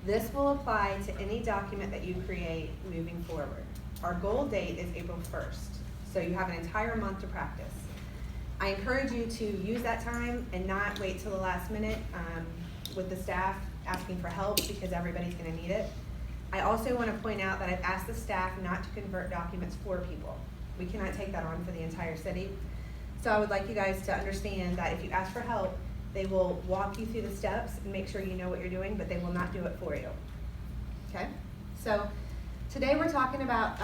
This will apply to any document that you create moving forward. Our goal date is April 1st, so you have an entire month to practice. I encourage you to use that time and not wait till the last minute with the staff asking for help, because everybody's going to need it. I also want to point out that I've asked the staff not to convert documents for people. We cannot take that on for the entire city. So I would like you guys to understand that if you ask for help, they will walk you through the steps and make sure you know what you're doing, but they will not do it for you. Okay? So today we're talking about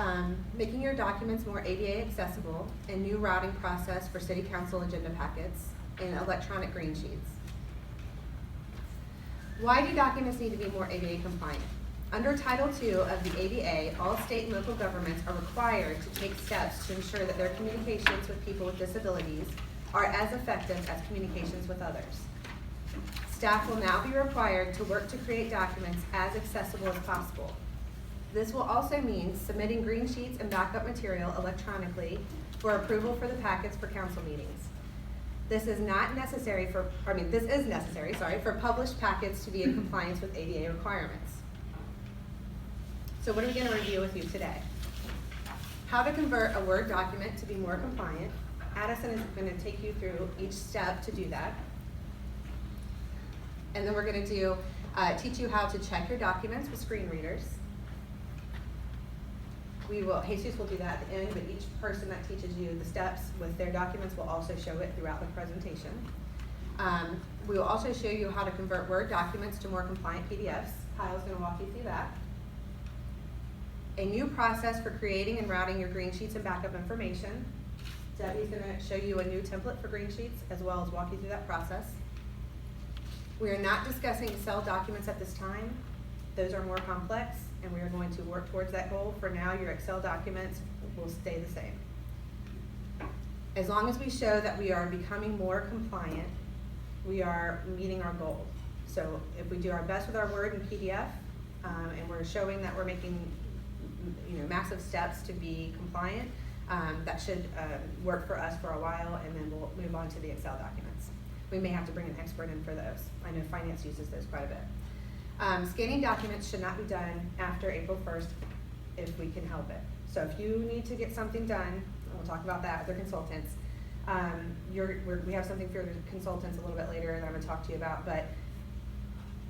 making your documents more ADA accessible and new routing process for city council agenda packets and electronic green sheets. Why do documents need to be more ADA compliant? Under Title II of the ADA, all state and local governments are required to take steps to ensure that their communications with people with disabilities are as effective as communications with others. Staff will now be required to work to create documents as accessible as possible. This will also mean submitting green sheets and backup material electronically for approval for the packets for council meetings. This is necessary for published packets to be in compliance with ADA requirements. So what are we going to review with you today? How to convert a Word document to be more compliant. Addison is going to take you through each step to do that. And then we're going to teach you how to check your documents with screen readers. Jesus will do that at the end, but each person that teaches you the steps with their documents will also show it throughout the presentation. We will also show you how to convert Word documents to more compliant PDFs. Kyle's going to walk you through that. A new process for creating and routing your green sheets and backup information. Debbie's going to show you a new template for green sheets as well as walk you through that process. We are not discussing Excel documents at this time. Those are more complex, and we are going to work towards that goal. For now, your Excel documents will stay the same. As long as we show that we are becoming more compliant, we are meeting our goal. So if we do our best with our Word and PDF, and we're showing that we're making massive steps to be compliant, that should work for us for a while, and then we'll move on to the Excel documents. We may have to bring an expert in for those. I know finance uses those quite a bit. Scanning documents should not be done after April 1st if we can help it. So if you need to get something done, we'll talk about that with the consultants. We have something for the consultants a little bit later that I'm going to talk to you about, but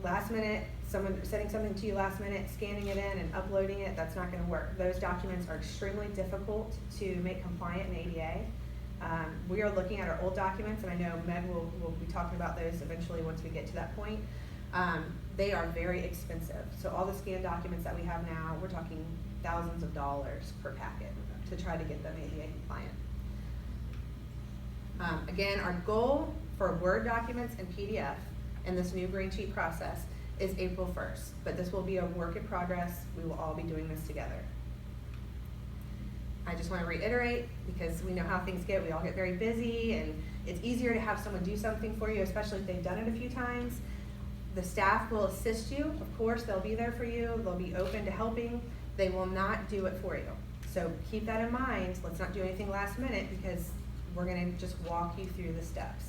last minute, someone sending something to you last minute, scanning it in and uploading it, that's not going to work. Those documents are extremely difficult to make compliant in ADA. We are looking at our old documents, and I know Meg will be talking about those eventually once we get to that point. They are very expensive. So all the scanned documents that we have now, we're talking thousands of dollars per packet to try to get them ADA compliant. Again, our goal for Word documents and PDF in this new green sheet process is April 1st, but this will be a work in progress. We will all be doing this together. I just want to reiterate, because we know how things get. We all get very busy, and it's easier to have someone do something for you, especially if they've done it a few times. The staff will assist you. Of course, they'll be there for you. They'll be open to helping. They will not do it for you. So keep that in mind. Let's not do anything last minute, because we're going to just walk you through the steps.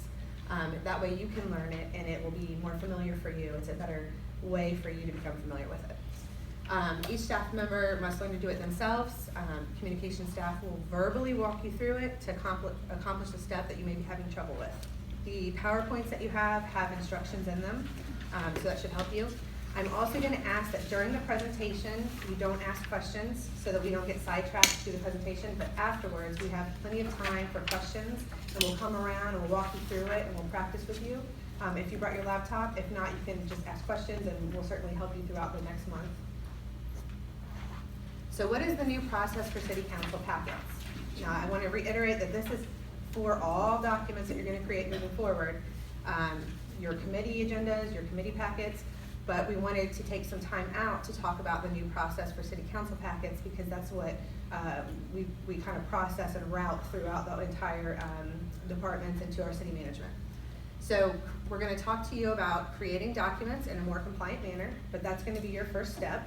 That way you can learn it, and it will be more familiar for you. It's a better way for you to become familiar with it. Each staff member must learn to do it themselves. Communication staff will verbally walk you through it to accomplish a step that you may be having trouble with. The PowerPoints that you have instructions in them, so that should help you. I'm also going to ask that during the presentation, you don't ask questions so that we don't get sidetracked through the presentation, but afterwards we have plenty of time for questions, and we'll come around and we'll walk you through it and we'll practice with you. If you brought your laptop, if not, you can just ask questions, and we'll certainly help you throughout the next month. So what is the new process for city council packets? Now, I want to reiterate that this is for all documents that you're going to create moving forward, your committee agendas, your committee packets, but we wanted to take some time out to talk about the new process for city council packets, because that's what we kind of process and route throughout the entire departments and to our city management. So we're going to talk to you about creating documents in a more compliant manner, but that's going to be your first step.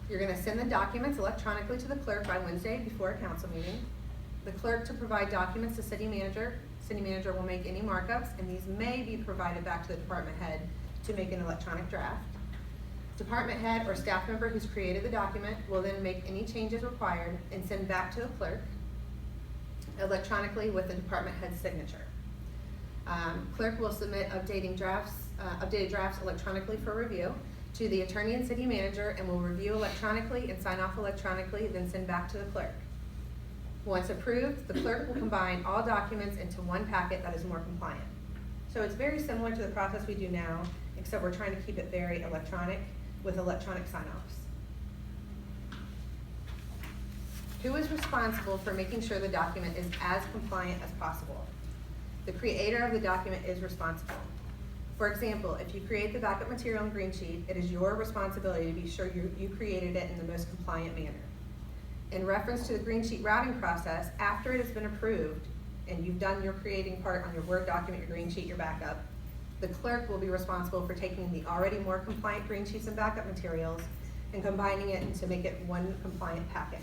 You're going to send the documents electronically to the clerk by Wednesday before a council meeting. The clerk to provide documents to city manager. City manager will make any markups, and these may be provided back to the department head to make an electronic draft. Department head or staff member who's created the document will then make any changes required and send back to the clerk electronically with the department head's signature. Clerk will submit updated drafts electronically for review to the attorney and city manager, and will review electronically and sign off electronically, then send back to the clerk. Once approved, the clerk will combine all documents into one packet that is more compliant. So it's very similar to the process we do now, except we're trying to keep it very electronic with electronic sign-offs. Who is responsible for making sure the document is as compliant as possible? The creator of the document is responsible. For example, if you create the backup material in Green Sheet, it is your responsibility to be sure you created it in the most compliant manner. In reference to the Green Sheet routing process, after it has been approved and you've done your creating part on your Word document, your Green Sheet, your backup, the clerk will be responsible for taking the already more compliant Green Sheets and backup materials and combining it to make it one compliant packet.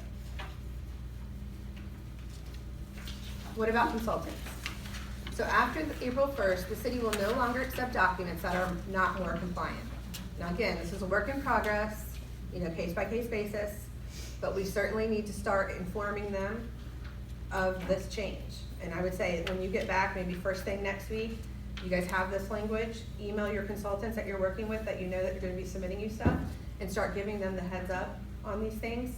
What about consultants? So after April 1st, the city will no longer accept documents that are not more compliant. Now again, this is a work in progress, case by case basis, but we certainly need to start informing them of this change. And I would say when you get back, maybe first thing next week, you guys have this language, email your consultants that you're working with that you know that you're going to be submitting you stuff, and start giving them the heads up on these things.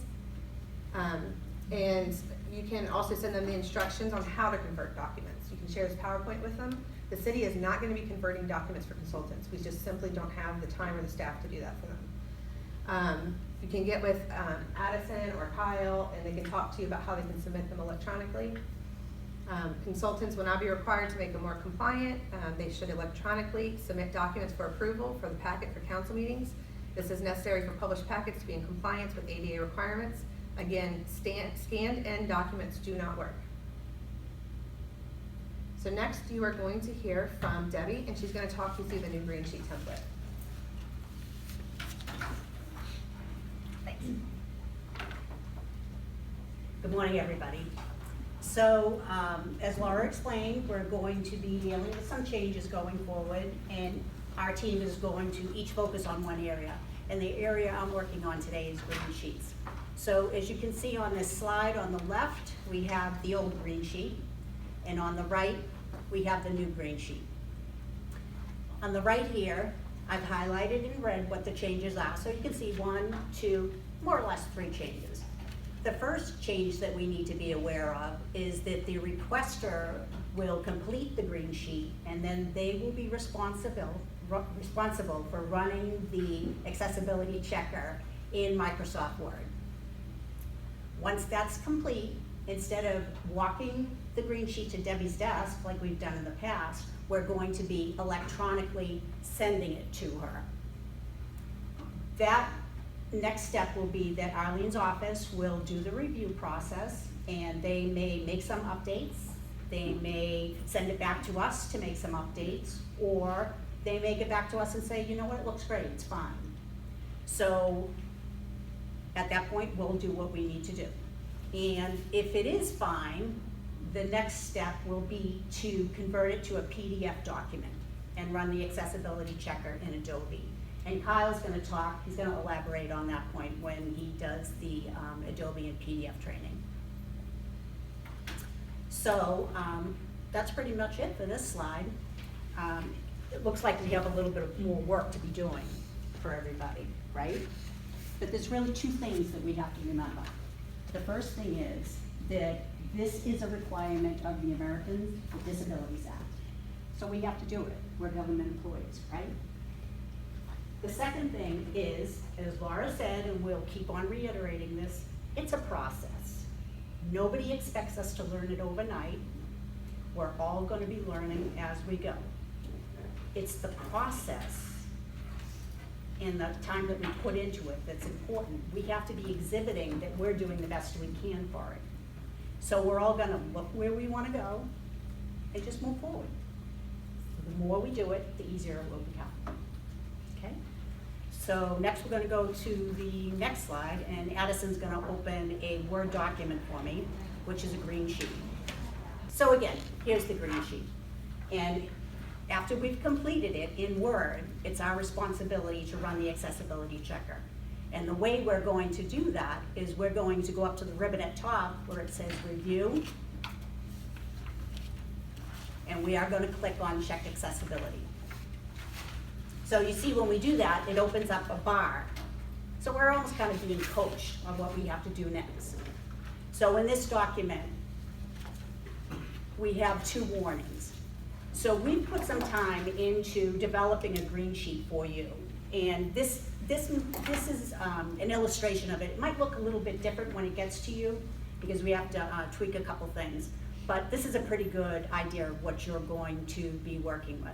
And you can also send them the instructions on how to convert documents. You can share this PowerPoint with them. The city is not going to be converting documents for consultants. We just simply don't have the time or the staff to do that for them. You can get with Addison or Kyle, and they can talk to you about how they can submit them electronically. Consultants will now be required to make them more compliant. They should electronically submit documents for approval for the packet for council meetings. This is necessary for published packets to be in compliance with ADA requirements. Again, scanned-in documents do not work. So next you are going to hear from Debbie, and she's going to talk you through the new Green Sheet template. Thanks. Good morning, everybody. So, as Laura explained, we're going to be dealing with some changes going forward, and our team is going to each focus on one area. And the area I'm working on today is Green Sheets. So as you can see on this slide, on the left, we have the old Green Sheet, and on the right, we have the new Green Sheet. On the right here, I've highlighted in red what the changes are. So you can see 1, 2, more or less 3 changes. The first change that we need to be aware of is that the requester will complete the Green Sheet, and then they will be responsible for running the accessibility checker in Microsoft Word. Once that's complete, instead of walking the Green Sheet to Debbie's desk like we've done in the past, we're going to be electronically sending it to her. That next step will be that Arlene's office will do the review process, and they may make some updates. They may send it back to us to make some updates, or they may get back to us and say, you know what, it looks great, it's fine. So at that point, we'll do what we need to do. And if it is fine, the next step will be to convert it to a PDF document and run the accessibility checker in Adobe. And Kyle's gonna talk, he's gonna elaborate on that point when he does the Adobe and PDF training. So that's pretty much it for this slide. It looks like we have a little bit of more work to be doing for everybody, right? But there's really 2 things that we have to remember. The first thing is that this is a requirement of the Americans with Disabilities Act. So we have to do it. We're government employees, right? The second thing is, as Laura said, and we'll keep on reiterating this, it's a process. Nobody expects us to learn it overnight. We're all going to be learning as we go. It's the process and the time that we put into it that's important. We have to be exhibiting that we're doing the best we can for it. So we're all gonna look where we wanna go and just move forward. The more we do it, the easier it will become, okay? So next we're gonna go to the next slide, and Addison's gonna open a Word document for me, which is a Green Sheet. So again, here's the Green Sheet. And After we've completed it in Word, it's our responsibility to run the accessibility checker. And the way we're going to do that is we're going to go up to the ribbon at top where it says Review, and we are going to click on Check Accessibility. So you see when we do that, it opens up a bar. So we're almost kind of being coached on what we have to do next. So in this document, we have 2 warnings. So we put some time into developing a green sheet for you. And this is an illustration of it. It might look a little bit different when it gets to you because we have to tweak a couple things. But this is a pretty good idea of what you're going to be working with.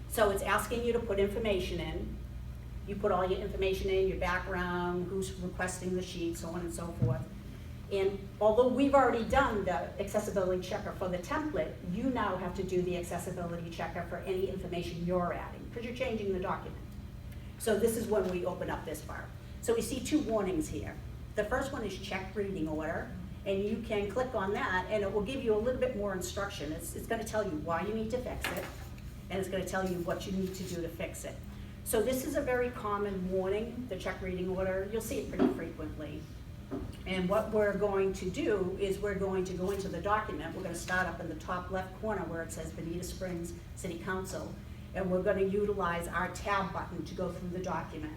So it's asking you to put information in. You put all your information in, your background, who's requesting the sheet, so on and so forth. And although we've already done the accessibility checker for the template, you now have to do the accessibility checker for any information you're adding, because you're changing the document. So this is when we open up this bar. So we see 2 warnings here. The first one is check reading order, and you can click on that, and it will give you a little bit more instruction. It's going to tell you why you need to fix it, and it's going to tell you what you need to do to fix it. So this is a very common warning, the check reading order. You'll see it pretty frequently. And what we're going to do is we're going to go into the document. We're going to start up in the top left corner where it says Bonita Springs City Council, and we're going to utilize our tab button to go through the document.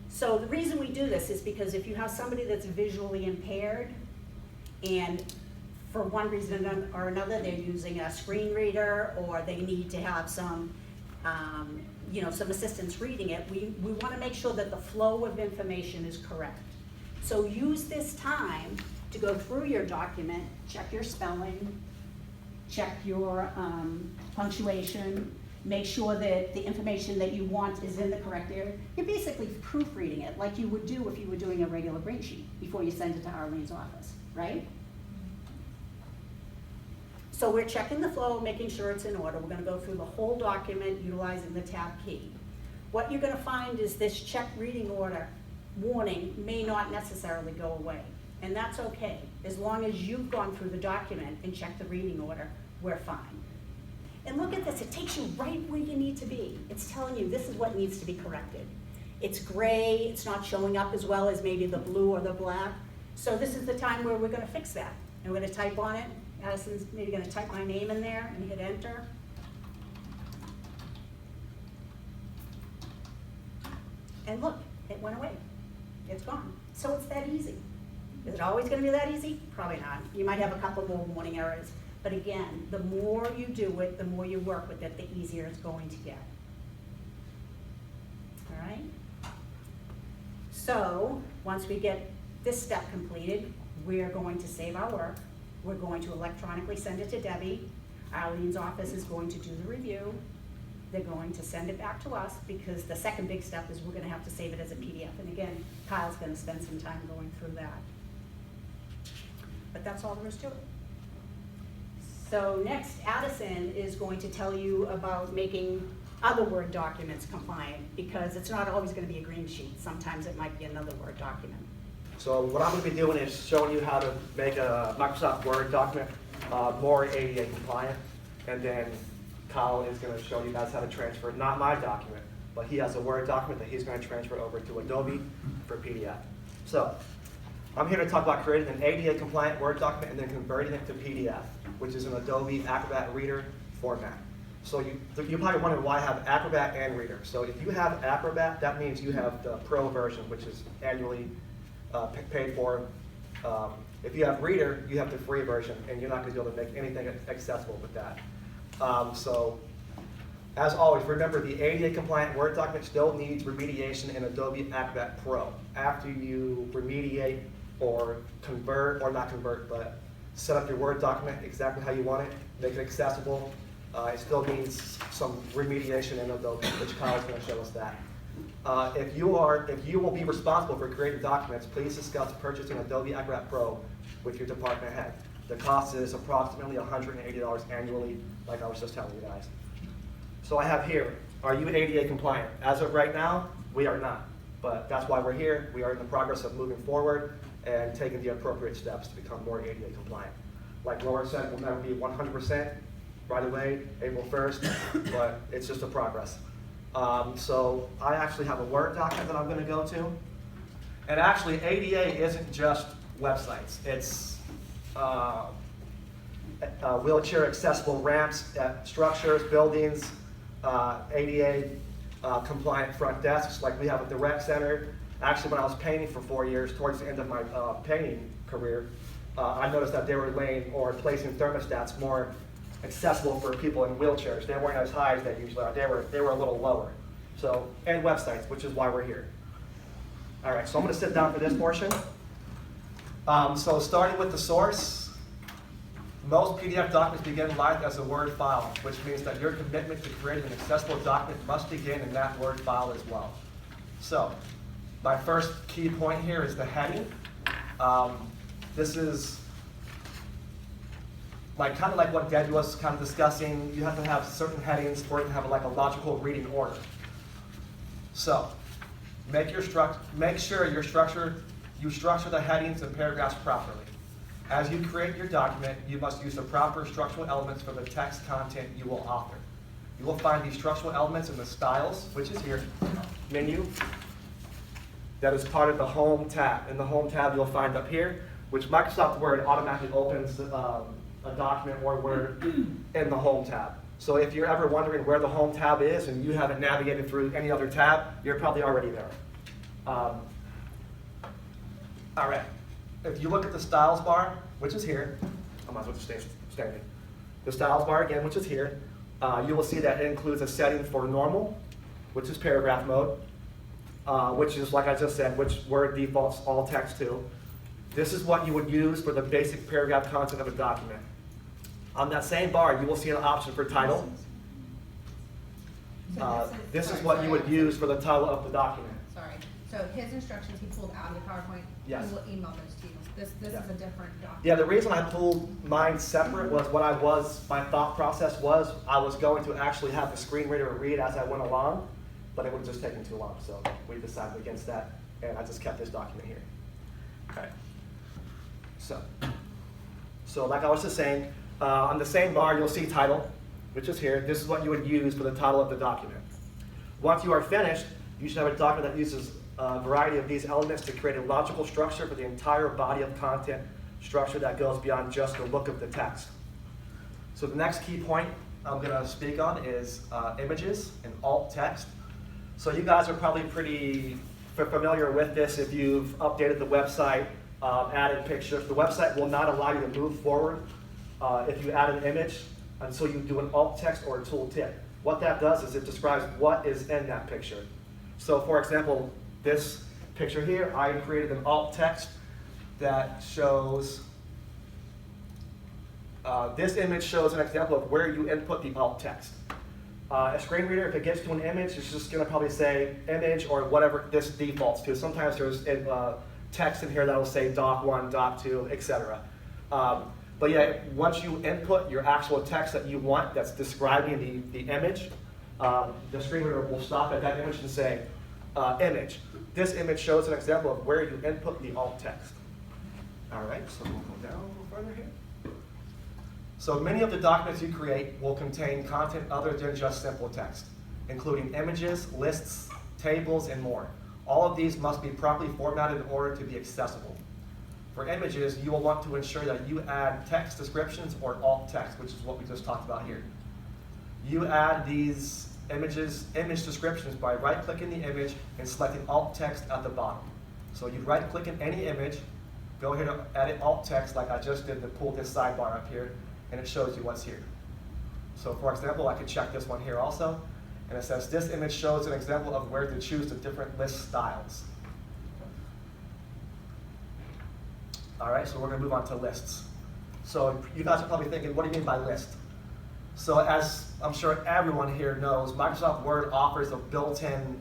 So the reason we do this is because if you have somebody that's visually impaired and for one reason or another they're using a screen reader or they need to have some some assistance reading it, we want to make sure that the flow of information is correct. So use this time to go through your document, check your spelling, check your punctuation, make sure that the information that you want is in the correct area. You're basically proofreading it like you would do if you were doing a regular grade sheet before you send it to Arlene's office, right? So we're checking the flow, making sure it's in order. We're going to go through the whole document utilizing the tab key. What you're going to find is this check reading order warning may not necessarily go away, and that's okay. As long as you've gone through the document and checked the reading order, we're fine. And look at this, it takes you right where you need to be. It's telling you this is what needs to be corrected. It's gray, it's not showing up as well as maybe the blue or the black. So this is the time where we're going to fix that. And we're going to type on it. Addison's maybe going to type my name in there and hit enter. And look, it went away. It's gone. So it's that easy. Is it always going to be that easy? Probably not. You might have a couple more warning errors. But again, the more you do it, the more you work with it, the easier it's going to get. All right? So once we get this step completed, we're going to save our work. We're going to electronically send it to Debbie. Arlene's office is going to do the review. They're going to send it back to us because the second big step is we're going to have to save it as a PDF. And again, Kyle's going to spend some time going through that. But that's all there is to it. So next, Addison is going to tell you about making other Word documents compliant because it's not always going to be a green sheet. Sometimes it might be another Word document. So what I'm going to be doing is showing you how to make a Microsoft Word document more ADA compliant, and then Kyle is going to show you guys how to transfer, not my document, but he has a Word document that he's going to transfer over to Adobe for PDF. So I'm here to talk about creating an ADA compliant Word document and then converting it to PDF, which is an Adobe Acrobat Reader format. So you're probably wondering why I have Acrobat and Reader. So if you have Acrobat, that means you have the Pro version, which is annually paid for. If you have Reader, you have the free version, and you're not going to be able to make anything accessible with that. So, as always, remember the ADA compliant Word document still needs remediation in Adobe Acrobat Pro. After you remediate or convert, or not convert, but set up your Word document exactly how you want it, make it accessible, it still needs some remediation in Adobe, which Kyle is going to show us that. If you will be responsible for creating documents, please discuss purchasing Adobe Acrobat Pro with your department head. The cost is approximately $180 annually, like I was just telling you guys. So I have here, are you ADA compliant? As of right now, we are not, but that's why we're here. We are in the progress of moving forward and taking the appropriate steps to become more ADA compliant. Like Laura said, we'll never be 100%, right away, April 1st, but it's just a progress. So I actually have a Word document that I'm going to go to. And actually, ADA isn't just websites. It's wheelchair accessible ramps at structures, buildings, ADA compliant front desks like we have at the rec center. Actually, when I was painting for 4 years, towards the end of my painting career, I noticed that they were laying or placing thermostats more accessible for people in wheelchairs. They weren't as high as they usually are. They were a little lower. So, and websites, which is why we're here. All right, so I'm going to sit down for this portion. So starting with the source, most PDF documents begin life as a Word file, which means that your commitment to creating an accessible document must begin in that Word file as well. So, my first key point here is the heading. This is kind of like what Debbie was kind of discussing. You have to have certain headings for it to have a logical reading order. So, make sure you structure the headings and paragraphs properly. As you create your document, you must use the proper structural elements for the text content you will author. You will find these structural elements in the Styles, which is here, menu, that is part of the Home tab. In the Home tab, you'll find up here, which Microsoft Word automatically opens a document or Word in the Home tab. So if you're ever wondering where the Home tab is and you haven't navigated through any other tab, you're probably already there. All right. If you look at the Styles bar, which is here, I might as well just stay standing. The Styles bar again, which is here, you will see that it includes a setting for normal, which is paragraph mode, which is, like I just said, which Word defaults all text to. This is what you would use for the basic paragraph content of a document. On that same bar, you will see an option for title. This is what you would use for the title of the document. Sorry. So his instructions he pulled out of the PowerPoint. Yes. He will email those to you. This Yeah. is a different document. Yeah, the reason I pulled mine separate was my thought process was I was going to actually have the screen reader read as I went along, but it would have just taken too long. So we decided against that, and I just kept this document here. Okay. So like I was just saying, on the same bar, you'll see title, which is here. This is what you would use for the title of the document. Once you are finished, you should have a document that uses a variety of these elements to create a logical structure for the entire body of content, structure that goes beyond just the look of the text. So the next key point I'm going to speak on is images and alt text. So you guys are probably pretty familiar with this if you've updated the website, added pictures. The website will not allow you to move forward if you add an image until you do an alt text or a tooltip. What that does is it describes what is in that picture. So for example, this picture here, I created an alt text that shows, this image shows an example of where you input the alt text. A screen reader, if it gets to an image, it's just going to probably say image or whatever this defaults to. Sometimes there's text in here that will say doc1, doc2, etc. But yeah, once you input your actual text that you want that's describing the image, the screen reader will stop at that image and say, image. This image shows an example of where you input the alt text. All right, so we'll go down a little further here. So many of the documents you create will contain content other than just simple text, including images, lists, tables, and more. All of these must be properly formatted in order to be accessible. For images, you will want to ensure that you add text descriptions or alt text, which is what we just talked about here. You add these image descriptions by right-clicking the image and selecting alt text at the bottom. So you right-click in any image, go ahead and edit alt text like I just did to pull this sidebar up here, and it shows you what's here. So for example, I could check this one here also, and it says this image shows an example of where to choose the different list styles. All right, so we're going to move on to lists. So you guys are probably thinking, what do you mean by list? So as I'm sure everyone here knows, Microsoft Word offers a built-in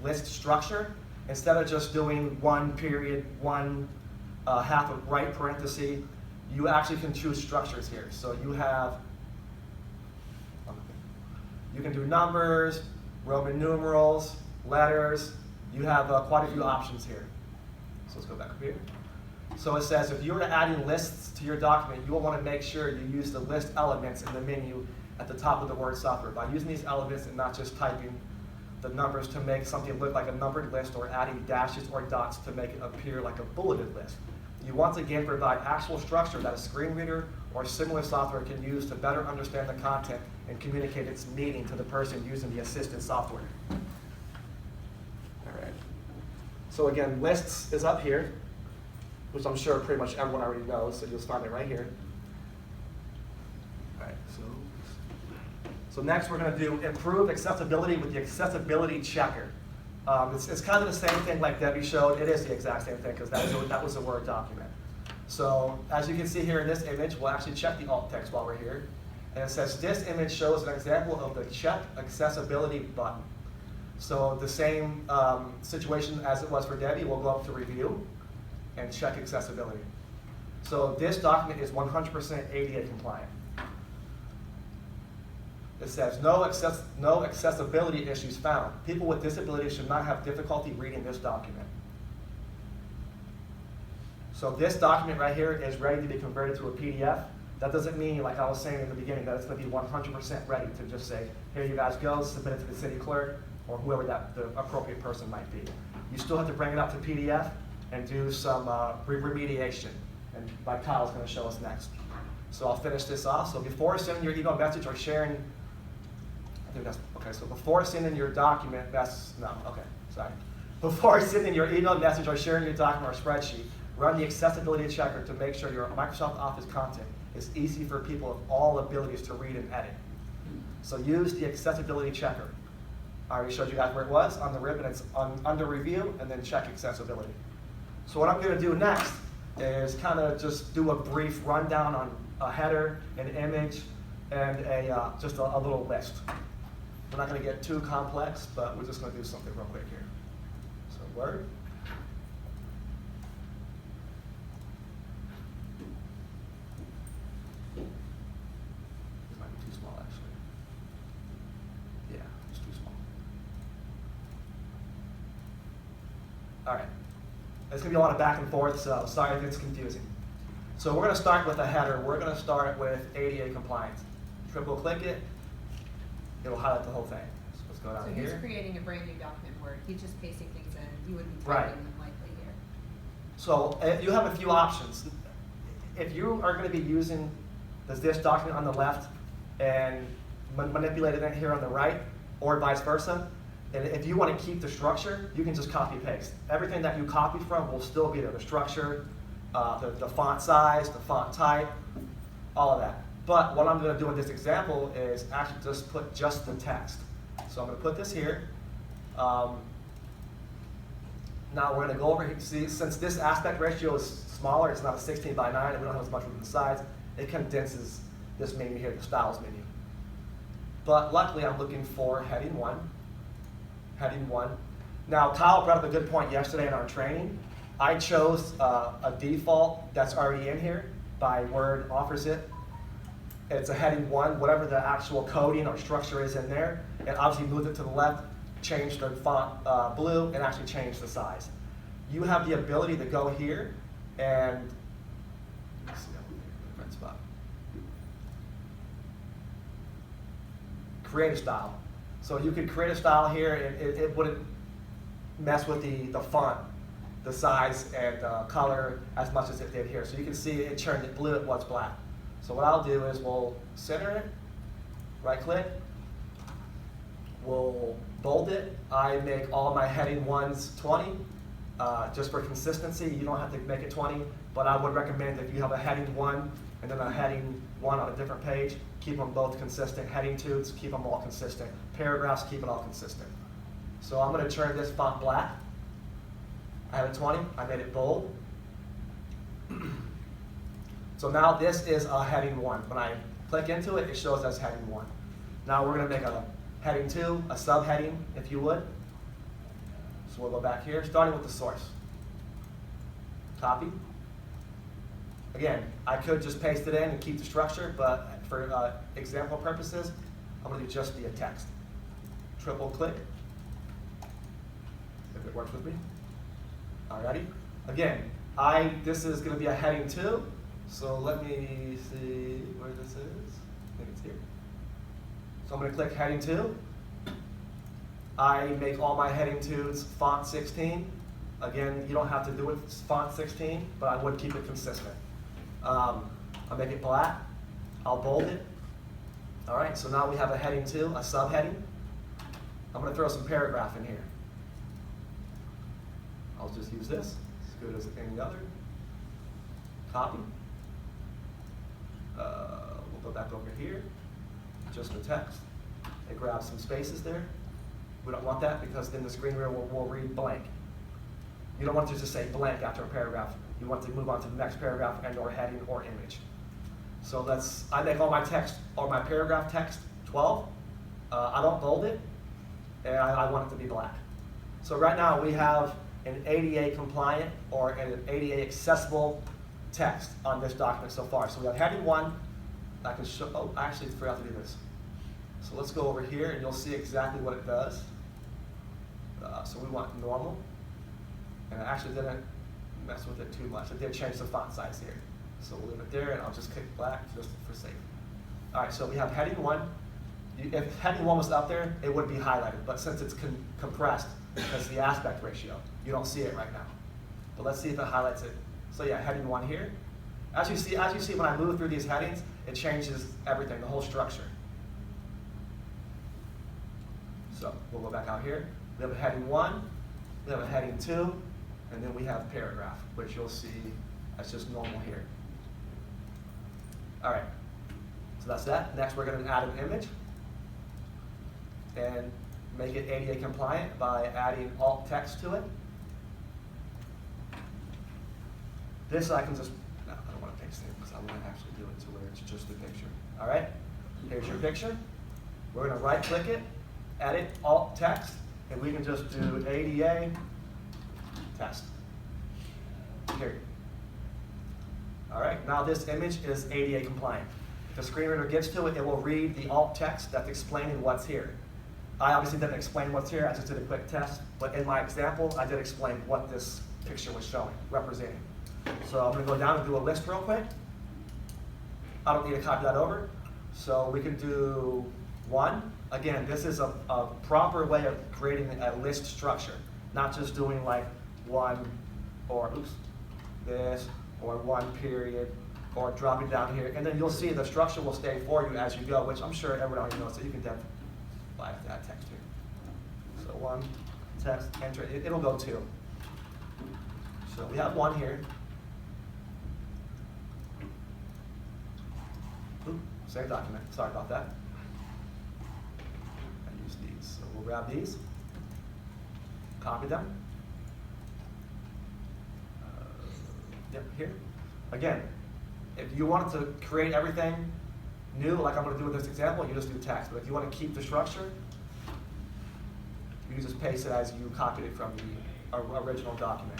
list structure. Instead of just doing one period, one half of right parenthesis, you actually can choose structures here. So you can do numbers, Roman numerals, letters. You have quite a few options here. So let's go back up here. So it says if you were adding lists to your document, you will want to make sure you use the list elements in the menu at the top of the Word software. By using these elements and not just typing the numbers to make something look like a numbered list or adding dashes or dots to make it appear like a bulleted list. You once again provide actual structure that a screen reader or similar software can use to better understand the content and communicate its meaning to the person using the assisted software. All right. So again, lists is up here, which I'm sure pretty much everyone already knows, so you'll find it right here. All right, so next we're going to do improved accessibility with the accessibility checker. It's kind of the same thing like Debbie showed. It is the exact same thing because that was a Word document. So as you can see here in this image, we'll actually check the alt text while we're here. And it says this image shows an example of the check accessibility button. So the same situation as it was for Debbie, we'll go up to review and check accessibility. So this document is 100% ADA compliant. It says no accessibility issues found. People with disabilities should not have difficulty reading this document. So this document right here is ready to be converted to a PDF. That doesn't mean, like I was saying in the beginning, that it's going to be 100% ready to just say, here you guys go, submit it to the city clerk, or whoever the appropriate person might be. You still have to bring it up to PDF and do some remediation, and like Kyle's going to show us next. So I'll finish this off. So before sending your email message or sharing, I think that's, okay, so before sending your document, Before sending your email message or sharing your document or spreadsheet, run the accessibility checker to make sure your Microsoft Office content is easy for people of all abilities to read and edit. So use the accessibility checker. I already showed you guys where it was on the ribbon. It's under review, and then check accessibility. So what I'm going to do next is kind of just do a brief rundown on a header, an image, and just a little list. We're not going to get too complex, but we're just going to do something real quick here. So Word. This might be too small, actually. Yeah, it's too small. All right. It's going to be a lot of back and forth, so sorry if it's confusing. So we're going to start with a header. We're going to start with ADA compliance. Triple click it. It'll highlight the whole thing. So let's go down here. So he's creating a brand new document in Word. He's just pasting things in. You wouldn't be Right. typing them likely here. So you have a few options. If you are going to be using this document on the left and manipulating it here on the right, or vice versa, and if you want to keep the structure, you can just copy paste. Everything that you copied from will still be there. The structure, the font size, the font type, all of that. But what I'm going to do in this example is actually just put just the text. So I'm going to put this here. Now we're going to go over here. See, since this aspect ratio is smaller, it's not a 16 by 9, and we don't have as much room on the sides, it condenses this menu here, the styles menu. But luckily, I'm looking for heading 1. Heading 1. Now, Kyle brought up a good point yesterday in our training. I chose a default that's already in here by Word offers it. It's a heading 1, whatever the actual coding or structure is in there, and obviously moved it to the left, changed the font blue, and actually changed the size. You have the ability to go here and let's see, red spot. Create a style. So you could create a style here, and it wouldn't mess with the font, the size, and color as much as it did here. So you can see it turned it blue, it was black. So what I'll do is we'll center it, right click, we'll bold it. I make all my heading 1s 20, just for consistency. You don't have to make it 20, but I would recommend if you have a heading 1 and then a heading 1 on a different page, keep them both consistent. Heading 2s, keep them all consistent. Paragraphs, keep it all consistent. So I'm going to turn this font black. I have it 20, I made it bold. So now this is a heading 1. When I click into it, it shows as heading 1. Now we're going to make a heading 2, a subheading, if you would. So we'll go back here, starting with the source. Copy. Again, I could just paste it in and keep the structure, but for example purposes, I'm going to do just the text. Triple click, if it works with me. Alrighty. Again, This is going to be a heading 2. So let me see where this is. I think it's here. So I'm going to click heading 2. I make all my heading 2s font 16. Again, you don't have to do it font 16, but I would keep it consistent. I'll make it black. I'll bold it. All right, so now we have a heading 2, a subheading. I'm going to throw some paragraph in here. I'll just use this, as good as any other. Copy. We'll go back over here, just the text. And grab some spaces there. We don't want that because then the screen reader will read blank. You don't want to just say blank after a paragraph. You want to move on to the next paragraph and or heading or image. So I make all my text, or my paragraph text 12. I don't bold it, and I want it to be black. So right now we have an ADA compliant or an ADA accessible text on this document so far. So we have heading 1. I can show, oh, I actually forgot to do this. So let's go over here and you'll see exactly what it does. So we want normal. And I actually didn't mess with it too much. I did change the font size here. So we'll leave it there and I'll just click black just for safe. All right, so we have heading 1. If heading 1 was up there, it would be highlighted. But since it's compressed because of the aspect ratio, you don't see it right now. But let's see if it highlights it. So yeah, heading 1 here. As you see when I move through these headings, it changes everything, the whole structure. So we'll go back out here. We have a heading 1, we have a heading 2, and then we have paragraph, which you'll see as just normal here. All right, so that's that. Next, we're going to add an image and make it ADA compliant by adding alt text to it. This I can just, no, I don't want to paste it because I want to actually do it to where it's just a picture. All right, here's your picture. We're going to right click it, edit alt text, and we can just do ADA test. Here. All right, now this image is ADA compliant. If the screen reader gets to it, it will read the alt text that's explaining what's here. I obviously didn't explain what's here, I just did a quick test, but in my example, I did explain what this picture was showing, representing. So I'm going to go down and do a list real quick. I don't need to copy that over. So we can do 1. Again, this is a proper way of creating a list structure, not just doing like 1 or this or 1 period or dropping down here. And then you'll see the structure will stay for you as you go, which I'm sure everyone already knows, so you can definitely have to add text here. So 1, text, enter, it'll go 2. So we have 1 here. Ooh, same document, sorry about that. I use these, so we'll grab these, copy them. Yep, here. Again, if you wanted to create everything new, like I'm going to do with this example, you just do text. But if you want to keep the structure, you can just paste it as you copied it from the original document.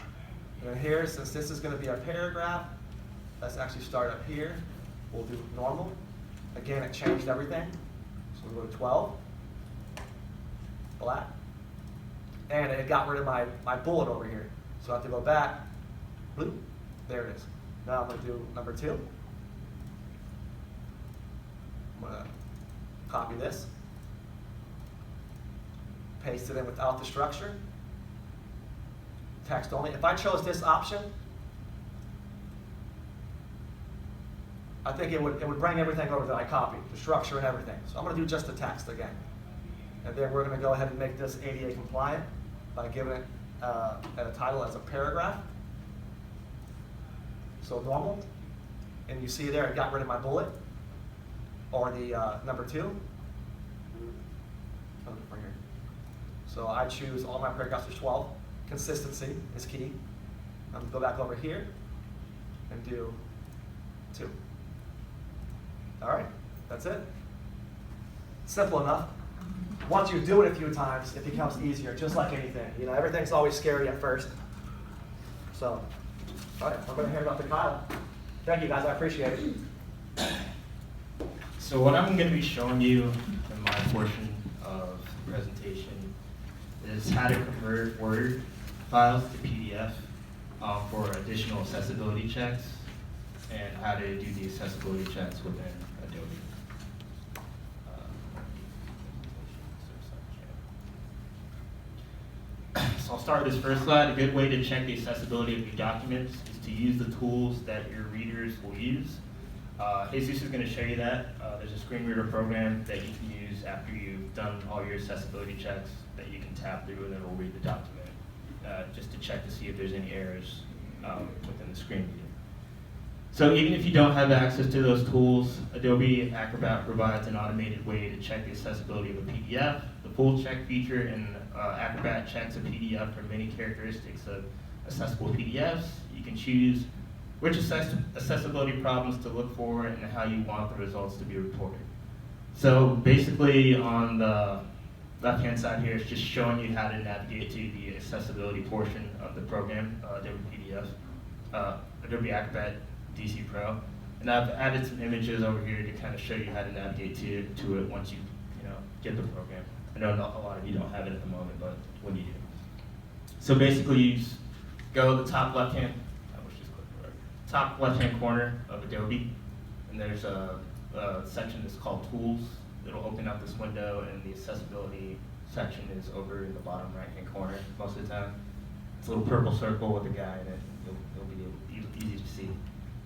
And then here, since this is going to be a paragraph, let's actually start up here. We'll do normal. Again, it changed everything. So we'll go to 12, black. And it got rid of my bullet over here. So I have to go back, blue. There it is. Now I'm going to do number 2. I'm going to copy this, paste it in without the structure, text only. If I chose this option, I think it would bring everything over that I copied, the structure and everything. So I'm going to do just the text again. And then we're going to go ahead and make this ADA compliant by giving it a title as a paragraph. So normal, and you see there it got rid of my bullet, or the number 2. Right here. So I choose all my paragraphs are 12. Consistency is key. I'm going to go back over here and do 2. All right, that's it. Simple enough. Once you do it a few times, it becomes easier, just like anything. You know, everything's always scary at first. So. All right, I'm going to hand it off to Kyle. Thank you, guys. I appreciate it. So what I'm going to be showing you in my portion of the presentation is how to convert Word files to PDF for additional accessibility checks and how to do the accessibility checks within Adobe. So I'll start with this first slide. A good way to check the accessibility of your documents is to use the tools that your readers will use. Jesus is going to show you that. There's a screen reader program that you can use after you've done all your accessibility checks that you can tap through and it will read the document just to check to see if there's any errors within the screen reader. So even if you don't have access to those tools, Adobe Acrobat provides an automated way to check the accessibility of a PDF. The full check feature in Acrobat checks a PDF for many characteristics of accessible PDFs. You can choose which accessibility problems to look for and how you want the results to be reported. So basically on the left-hand side here, it's just showing you how to navigate to the accessibility portion of the program, Adobe PDF, Adobe Acrobat DC Pro. And I've added some images over here to kind of show you how to navigate to it once you get the program. I know a lot of you don't have it at the moment, but when you do. So basically you go to the top left-hand, top left-hand corner of Adobe, and there's a section that's called Tools. It'll open up this window, and the accessibility section is over in the bottom right-hand corner most of the time. It's a little purple circle with a guy in it. It'll be easy to see.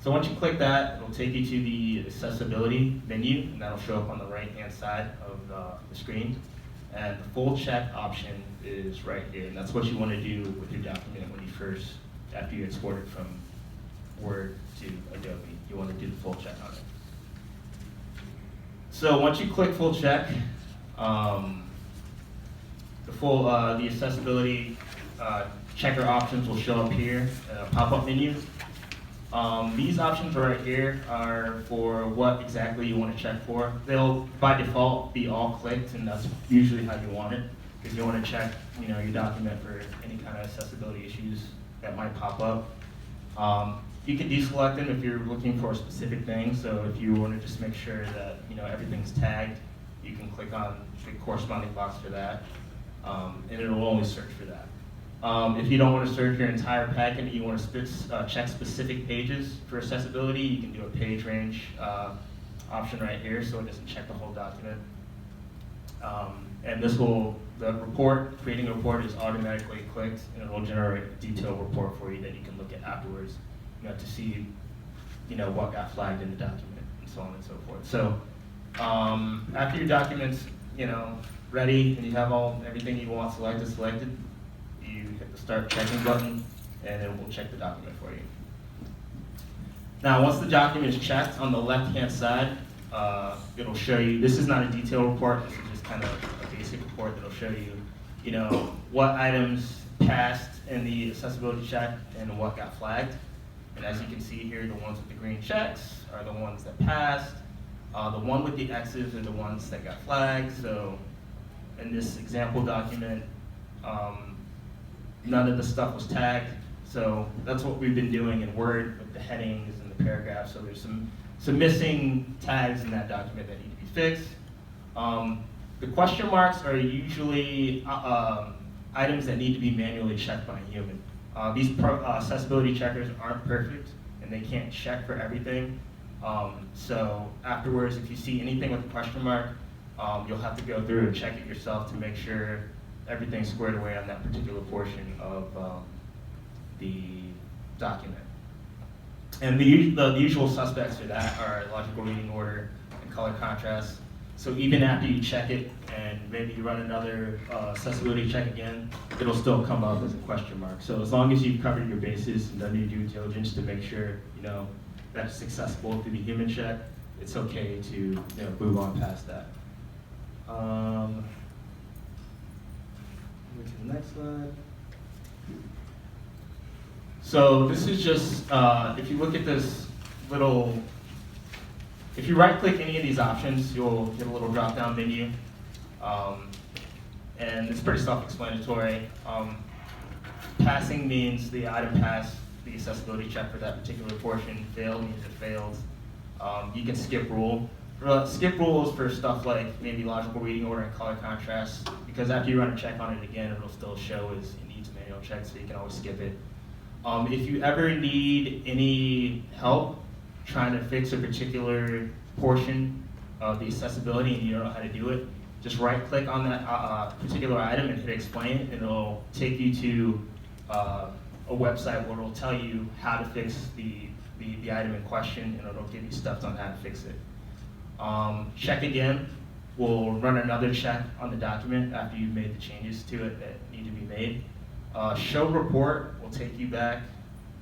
So once you click that, it'll take you to the accessibility menu, and that'll show up on the right-hand side of the screen. And the full check option is right here, and that's what you want to do with your document when you first, after you export it from Word to Adobe. You want to do the full check on it. So once you click full check, the accessibility checker options will show up here in a pop-up menu. These options right here are for what exactly you want to check for. They'll, by default, be all clicked, and that's usually how you want it, because you want to check, your document for any kind of accessibility issues that might pop up. You can deselect them if you're looking for a specific thing. So if you want to just make sure that everything's tagged, you can click on the corresponding box for that, and it'll only search for that. If you don't want to search your entire packet, you want to check specific pages for accessibility, you can do a page range option right here, so it doesn't check the whole document. And this will, creating a report is automatically clicked, and it will generate a detailed report for you that you can look at afterwards, to see, what got flagged in the document, and so on and so forth. So after your document's, ready, and you have everything you want selected, you hit the Start Checking button, and it will check the document for you. Now, once the document is checked, on the left-hand side, it'll show you, this is not a detailed report, this is just kind of a basic report that'll show you, what items passed in the accessibility check and what got flagged. And as you can see here, the ones with the green checks are the ones that passed. The one with the X's are the ones that got flagged. So in this example document, none of the stuff was tagged. So that's what we've been doing in Word with the headings and the paragraphs. So there's some missing tags in that document that need to be fixed. The question marks are usually items that need to be manually checked by a human. These accessibility checkers aren't perfect, and they can't check for everything. So afterwards, if you see anything with a question mark, you'll have to go through and check it yourself to make sure everything's squared away on that particular portion of the document. And the usual suspects for that are logical reading order and color contrast. So even after you check it and maybe you run another accessibility check again, it'll still come up as a question mark. So as long as you've covered your bases and done your due diligence to make sure that's accessible through the human check, it's okay to move on past that. Move to the next slide. So this is just, if you look at this little, if you right-click any of these options, you'll get a little drop-down menu. And it's pretty self-explanatory. Passing means the item passed the accessibility check for that particular portion. Fail means it failed. You can skip rule. Skip rule is for stuff like maybe logical reading order and color contrast, because after you run a check on it again, it'll still show as it needs a manual check, so you can always skip it. If you ever need any help trying to fix a particular portion of the accessibility and you don't know how to do it, just right click on that particular item and hit explain, and it'll take you to a website where it'll tell you how to fix the item in question, and it'll give you steps on how to fix it. Check again. We'll run another check on the document after you've made the changes to it that need to be made. Show report will take you back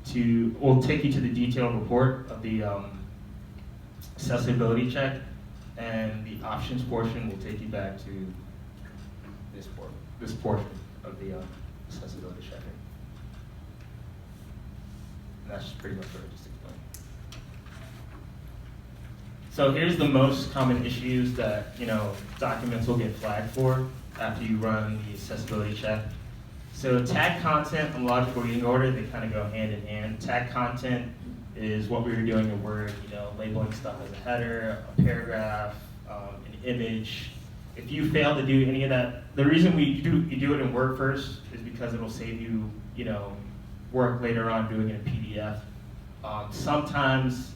to, will take you to the detailed report of the accessibility check, and the options portion will take you back to this portion of the accessibility checker. And that's pretty much what I just explained. So here's the most common issues that documents will get flagged for after you run the accessibility check. So tag content and logical reading order, they kind of go hand in hand. Tag content is what we were doing in Word, labeling stuff as a header, a paragraph, an image. If you fail to do any of that, the reason you do it in Word first is because it'll save you, work later on doing it in PDF. Sometimes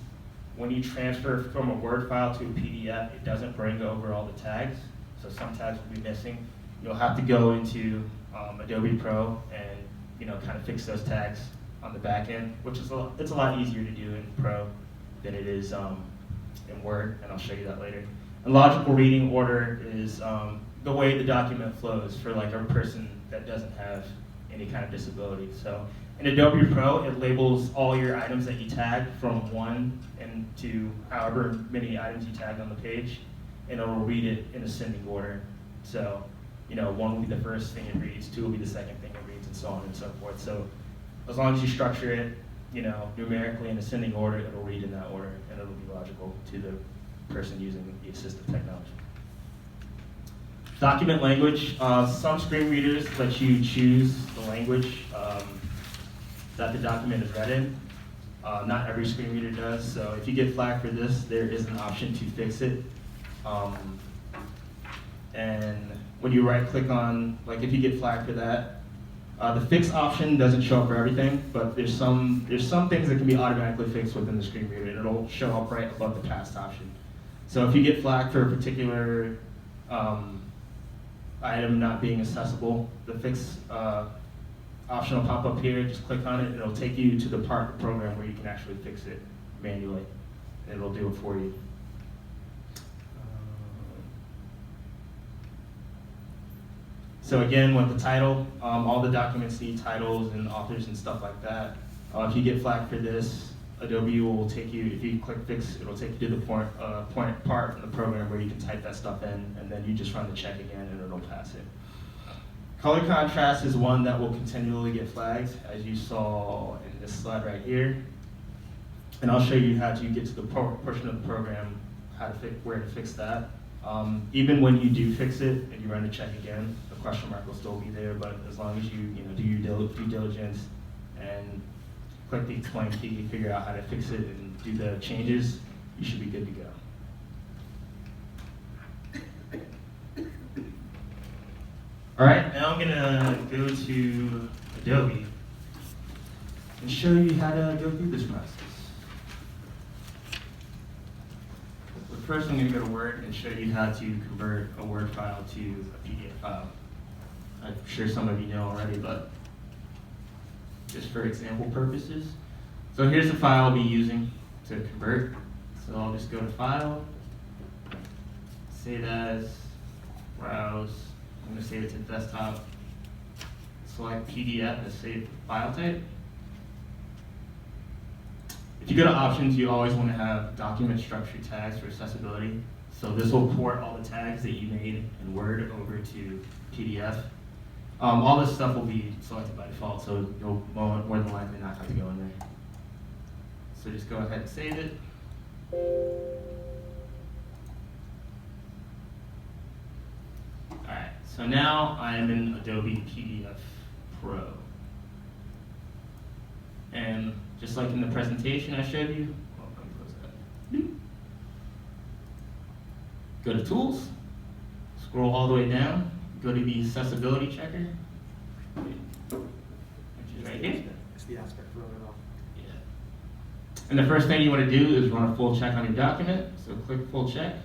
when you transfer from a Word file to a PDF, it doesn't bring over all the tags, so some tags will be missing. You'll have to go into Adobe Pro and kind of fix those tags on the back end, which is it's a lot easier to do in Pro than it is in Word, and I'll show you that later. And logical reading order is the way the document flows for like a person that doesn't have any kind of disability. So in Adobe Pro, it labels all your items that you tag from 1 and to however many items you tag on the page, and it'll read it in ascending order. So 1 will be the first thing it reads, 2 will be the second thing it reads, and so on and so forth. So as long as you structure it, numerically in ascending order, it'll read in that order, and it'll be logical to the person using the assistive technology. Document language. Some screen readers let you choose the language that the document is read in. Not every screen reader does, so if you get flagged for this, there is an option to fix it. And when you right click on, like if you get flagged for that, the fix option doesn't show up for everything, but there's some things that can be automatically fixed within the screen reader, and it'll show up right above the past option. So if you get flagged for a particular item not being accessible, the fix option will pop up here. Just click on it, and it'll take you to the part of the program where you can actually fix it manually, and it'll do it for you. So again, with the title, all the documents need titles and authors and stuff like that. If you get flagged for this, Adobe will take you, if you click fix, it'll take you to the part in the program where you can type that stuff in, and then you just run the check again and it'll pass it. Color contrast is one that will continually get flagged, as you saw in this slide right here. And I'll show you how to get to the portion of the program, where to fix that. Even when you do fix it and you run the check again, the question mark will still be there, but as long as you do your due diligence and click the explain key, figure out how to fix it and do the changes, you should be good to go. All right, now I'm gonna go to Adobe and show you how to go through this process. But first I'm gonna go to Word and show you how to convert a Word file to a PDF file. I'm sure some of you know already, but just for example purposes. So here's the file I'll be using to convert. So I'll just go to File, Save As, Browse. I'm going to save it to desktop. Select PDF as saved file type. If you go to Options, you always want to have document structure tags for accessibility. So this will port all the tags that you made in Word over to PDF. All this stuff will be selected by default, so you'll more than likely not have to go in there. So just go ahead and save it. Alright, so now I am in Adobe PDF Pro. And just like in the presentation I showed you, let me close that. Go to Tools, scroll all the way down, go to the Accessibility Checker, which is right here. That's the aspect really well. Yeah. And the first thing you want to do is run a full check on your document. So click full check.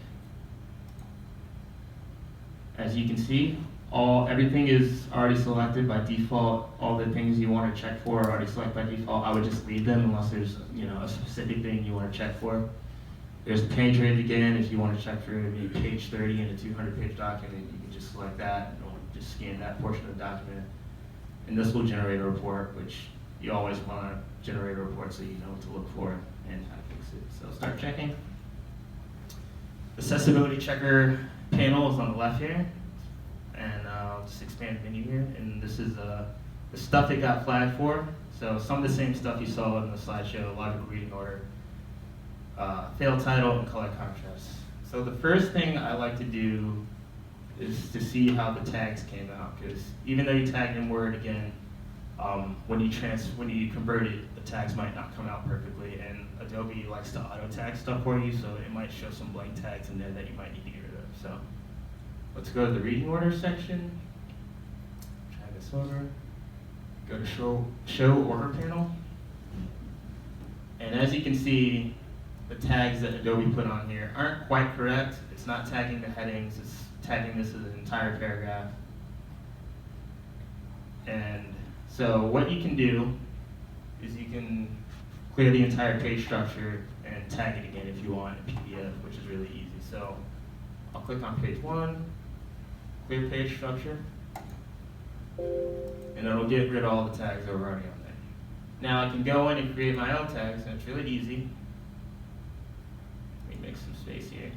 As you can see, everything is already selected by default. All the things you want to check for are already selected by default. I would just leave them unless there's a specific thing you want to check for. There's the page rate again. If you want to check for maybe page 30 in a 200-page document, you can just select that and just scan that portion of the document. And this will generate a report, which you always want to generate a report so you know what to look for and how to fix it. So start checking. The accessibility checker panel is on the left here. And I'll just expand the menu here. And this is the stuff it got flagged for. So some of the same stuff you saw in the slideshow: logical reading order, fail title, and color contrast. So the first thing I like to do is to see how the tags came out, because even though you tagged in Word again, when you convert it, the tags might not come out perfectly, and Adobe likes to auto tag stuff for you, so it might show some blank tags in there that you might need to get rid of. So let's go to the reading order section, drag this over, go to show order panel, and as you can see, the tags that Adobe put on here aren't quite correct. It's not tagging the headings, it's tagging this as an entire paragraph. And so what you can do is you can clear the entire page structure and tag it again if you want in PDF, which is really easy. So I'll click on page 1, clear page structure, and it'll get rid of all the tags that were already on there. Now I can go in and create my own tags, and it's really easy. Let me make some space here.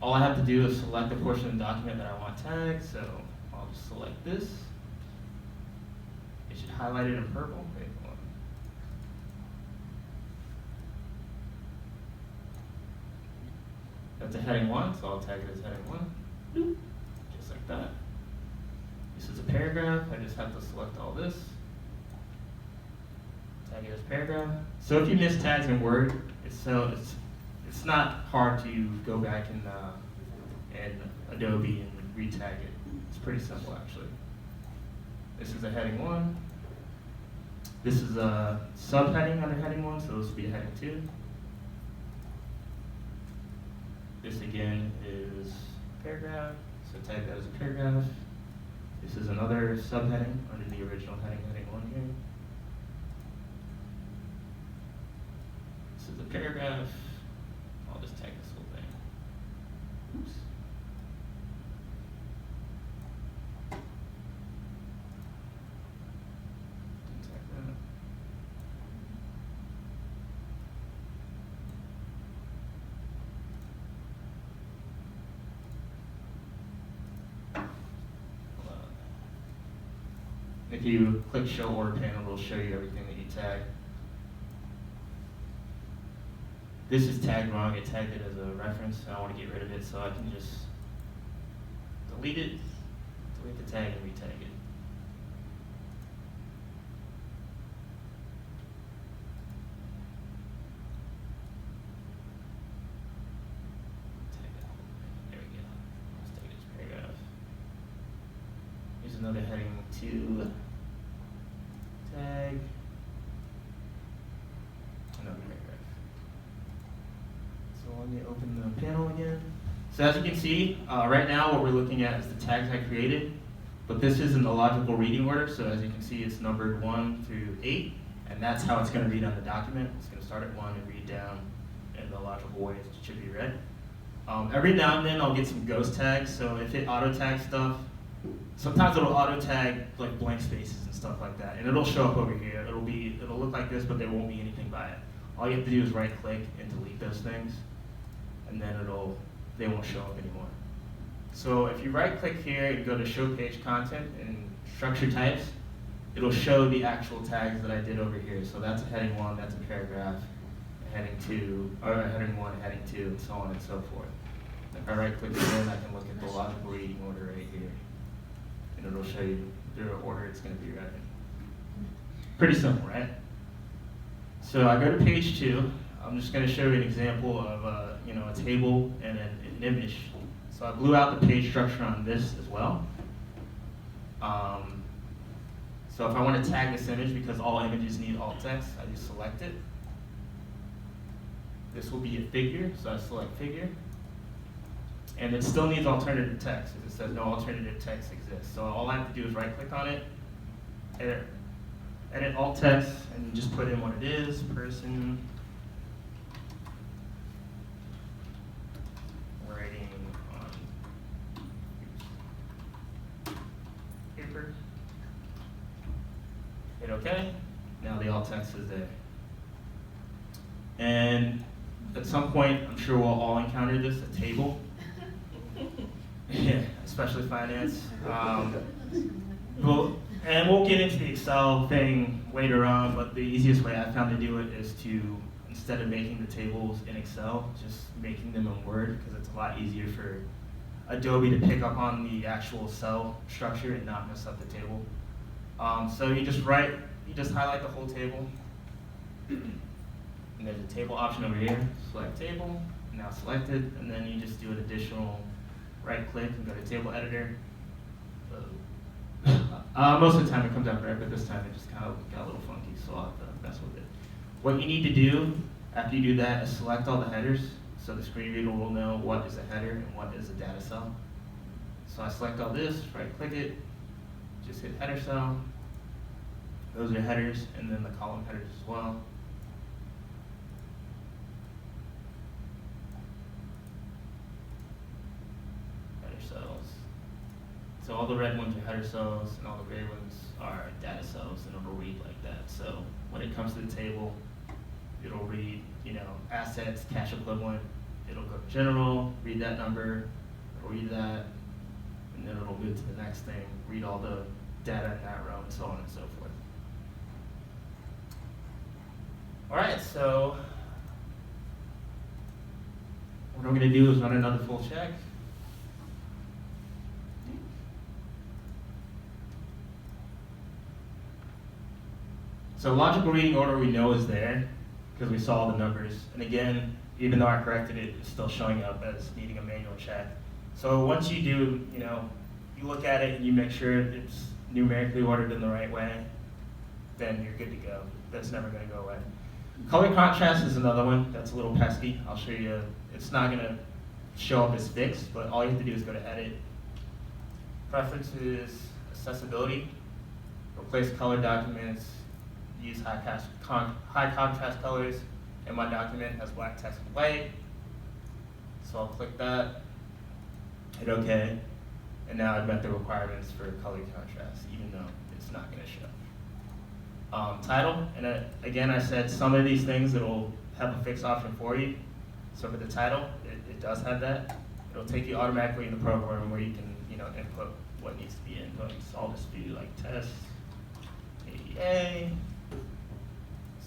All I have to do is select the portion of the document that I want tagged, so I'll just select this. It should highlight it in purple. Wait, hold on. That's a heading 1, so I'll tag it as heading 1. Just like that. This is a paragraph. I just have to select all this. Tag it as paragraph. So if you miss tags in Word, it's not hard to go back in Adobe and re-tag it. It's pretty simple, actually. This is a heading 1. This is a subheading under heading 1, so this will be a heading 2. This again is paragraph, so tag that as a paragraph. This is another subheading under the original heading 1 here. This is a paragraph. I'll just tag this whole thing. Oops. Tag that. If you click Show Order Panel, it'll show you everything that you tagged. This is tagged wrong. It tagged it as a reference. I want to get rid of it, so I can just delete it, delete the tag, and retag it. Tag that whole thing. There we go. Let's tag it as paragraph. Here's another heading 2. Tag. Another paragraph. So let me open the panel again. So as you can see, right now what we're looking at is the tags I created, but this is in the logical reading order. So as you can see, it's numbered 1 through 8, and that's how it's going to read on the document. It's going to start at 1 and read down in the logical way it should be read. Every now and then I'll get some ghost tags. So if it auto tags stuff, sometimes it'll auto tag like blank spaces and stuff like that, and it'll show up over here. It'll look like this, but there won't be anything by it. All you have to do is right click and delete those things, and then they won't show up anymore. So if you right click here and go to Show Page Content and Structure Types, it'll show the actual tags that I did over here. So that's a heading 1, that's a paragraph, a heading 2, or a heading 1, a heading 2, and so on and so forth. If I right click again, I can look at the logical reading order right here, and it'll show you the order it's going to be read in. Pretty simple, right? So I go to page 2. I'm just going to show you an example of a table and an image. So I blew out the page structure on this as well. So if I want to tag this image, because all images need alt text, I just select it. This will be a figure, so I select figure. And it still needs alternative text, as it says no alternative text exists. So all I have to do is right click on it, edit alt text, and just put in what it is, person, writing on paper. Hit OK. Now the alt text is there. And at some point, I'm sure we'll all encounter this, a table. Yeah, especially finance. And we'll get into the Excel thing later on, but the easiest way I found to do it is to, instead of making the tables in Excel, just making them in Word, because it's a lot easier for Adobe to pick up on the actual cell structure and not mess up the table. So you just highlight the whole table. And there's a table option over here, select table, now selected, and then you just do an additional right click and go to table editor. Most of the time it comes out right, but this time it just kind of got a little funky, so I'll have to mess with it. What you need to do after you do that is select all the headers, so the screen reader will know what is a header and what is a data cell. So I select all this, right click it, just hit header cell. Those are headers, and then the column headers as well. Cells. So all the red ones are header cells, and all the gray ones are data cells, and it'll read like that. So when it comes to the table, it'll read, assets, cash equivalent. It'll go to general, read that number, it'll read that, and then it'll move to the next thing, read all the data in that row, and so on and so forth. All right, so what I'm going to do is run another full check. So logical reading order we know is there because we saw the numbers. And again, even though I corrected it, it's still showing up as needing a manual check. So once you do, you look at it and you make sure it's numerically ordered in the right way, then you're good to go. That's never going to go away. Color contrast is another one that's a little pesky. I'll show you. It's not going to show up as fixed, but all you have to do is go to Edit, Preferences, Accessibility, replace color documents, use high contrast colors, and my document has black text and white. So I'll click that, hit OK, and now I've met the requirements for color contrast, even though it's not going to show. Title, and again I said some of these things it'll have a fixed option for you. So for the title, it does have that. It'll take you automatically in the program where you can input what needs to be input. So I'll just do like test, ADA,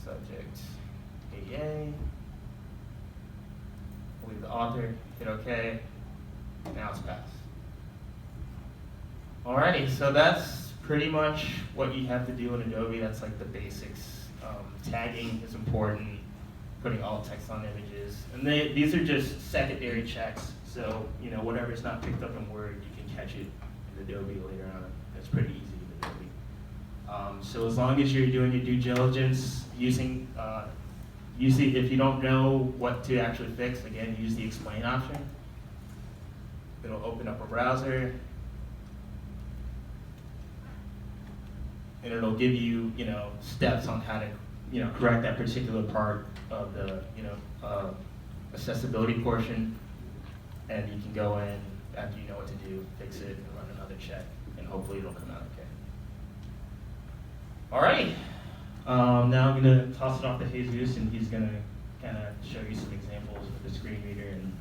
subject, ADA. We'll leave the author, hit OK, now it's passed. Alrighty, so that's pretty much what you have to do in Adobe. That's like the basics. Tagging is important, putting alt text on images. And these are just secondary checks, so whatever's not picked up in Word, you can catch it in Adobe later on. It's pretty easy in Adobe. So as long as you're doing your due diligence, using if you don't know what to actually fix, again, use the explain option. It'll open up a browser, and it'll give you, steps on how to, correct that particular part of the, accessibility portion, and you can go in after you know what to do, fix it, and run another check, and hopefully it'll come out okay. Alrighty, now I'm gonna toss it off to Jesus, and he's gonna kind of show you some examples with the screen reader, and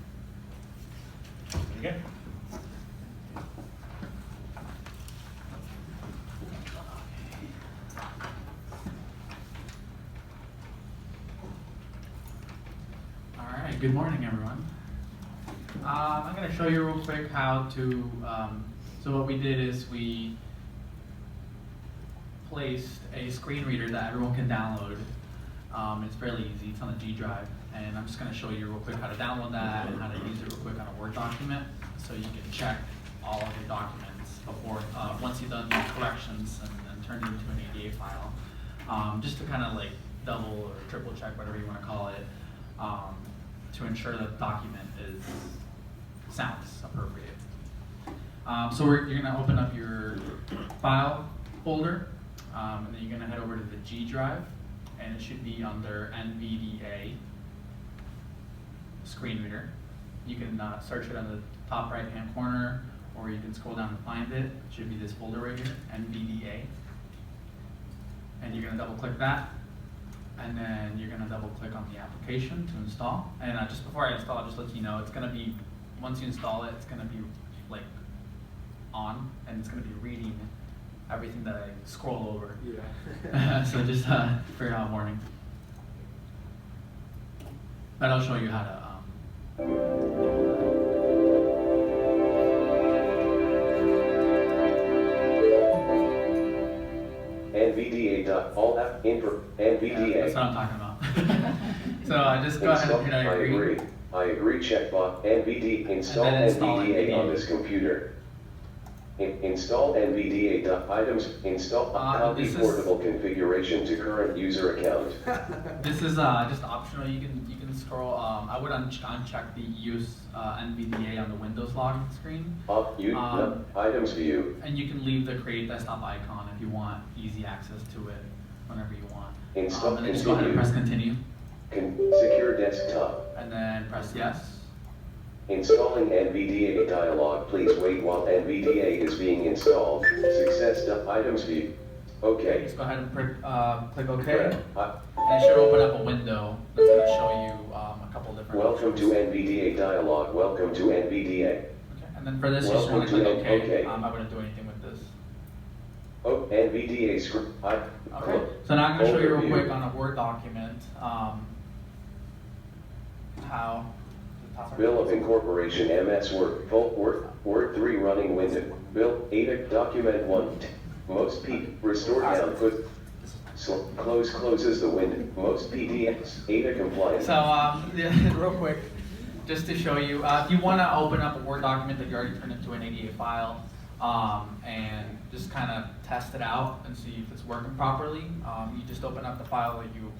there you go. Good morning, everyone. I'm going to show you real quick how to, so what we did is we placed a screen reader that everyone can download. It's fairly easy, it's on the G drive, and I'm just going to show you real quick how to download that and how to use it real quick on a Word document so you can check all of your documents before, once you've done the corrections and turned into an ADA file, just to kind of like double or triple check, whatever you want to call it, to ensure that the document sounds appropriate. So you're going to open up your file folder, and then you're going to head over to the G drive, and it should be under NVDA screen reader. You can search it on the top right hand corner, or you can scroll down and find it. It should be this folder right here, NVDA. And you're going to double click that, and then you're going to double click on the application to install. And just before I install, I'll just let you know, it's going to be, once you install it, it's going to be like on, and it's going to be reading everything that I scroll over. Yeah. So just for your warning. But I'll show you how to. NVDA. That's what I'm talking about. So just go ahead and hit I agree. I agree checkbox. Install And then install NVDA on NVDA. this computer. Install NVDA items. Install copy this is- portable configuration to current user account. This is just optional. You can scroll. I would uncheck the use NVDA on the Windows login screen, Items view. and you can leave the create desktop icon if you want easy access to it whenever you want. Install. And then just go ahead and press continue, Secure desktop. and then press yes. Installing NVDA dialog. Please wait while NVDA is being installed. Success. Items view. Okay. Just go ahead and click OK, Uh, and it should open up a window that's going to show you a couple different Welcome to options. NVDA dialog. Welcome to NVDA. Okay. And then for this, you just want to Welcome click to OK. OK. I wouldn't do anything with this. Oh, NVDA script. Okay. So now I'm going to show you real Overview. quick on a Word document how. Bill of Incorporation MS Word 3 running window. Bill ADA document 1. Most restore down put. Closes the window. Most PDFs ADA compliant. So yeah, real quick, just to show you, if you want to open up a Word document that you already turned into an ADA file, and just kind of test it out and see if it's working properly, you just open up the file that you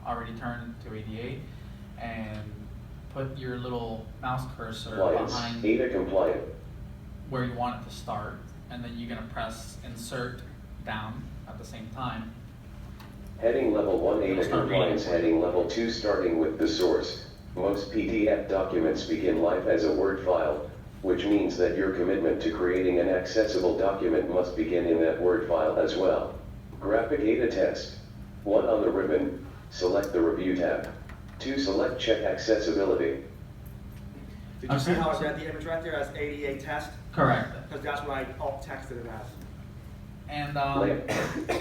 already turned to ADA, and put your little mouse cursor behind ADA compliant. where you want it to start, and then you're going to press insert down at the same time. Heading level 1 ADA Start reading. compliance. Heading level 2 starting with the source. Most PDF documents begin life as a Word file, which means that your commitment to creating an accessible document must begin in that Word file as well. Graphic ADA test. 1 on the ribbon, select the review tab. 2 select check accessibility. Did you see Okay. how I read the image right there as ADA test? Correct. Because that's what I alt texted it as. And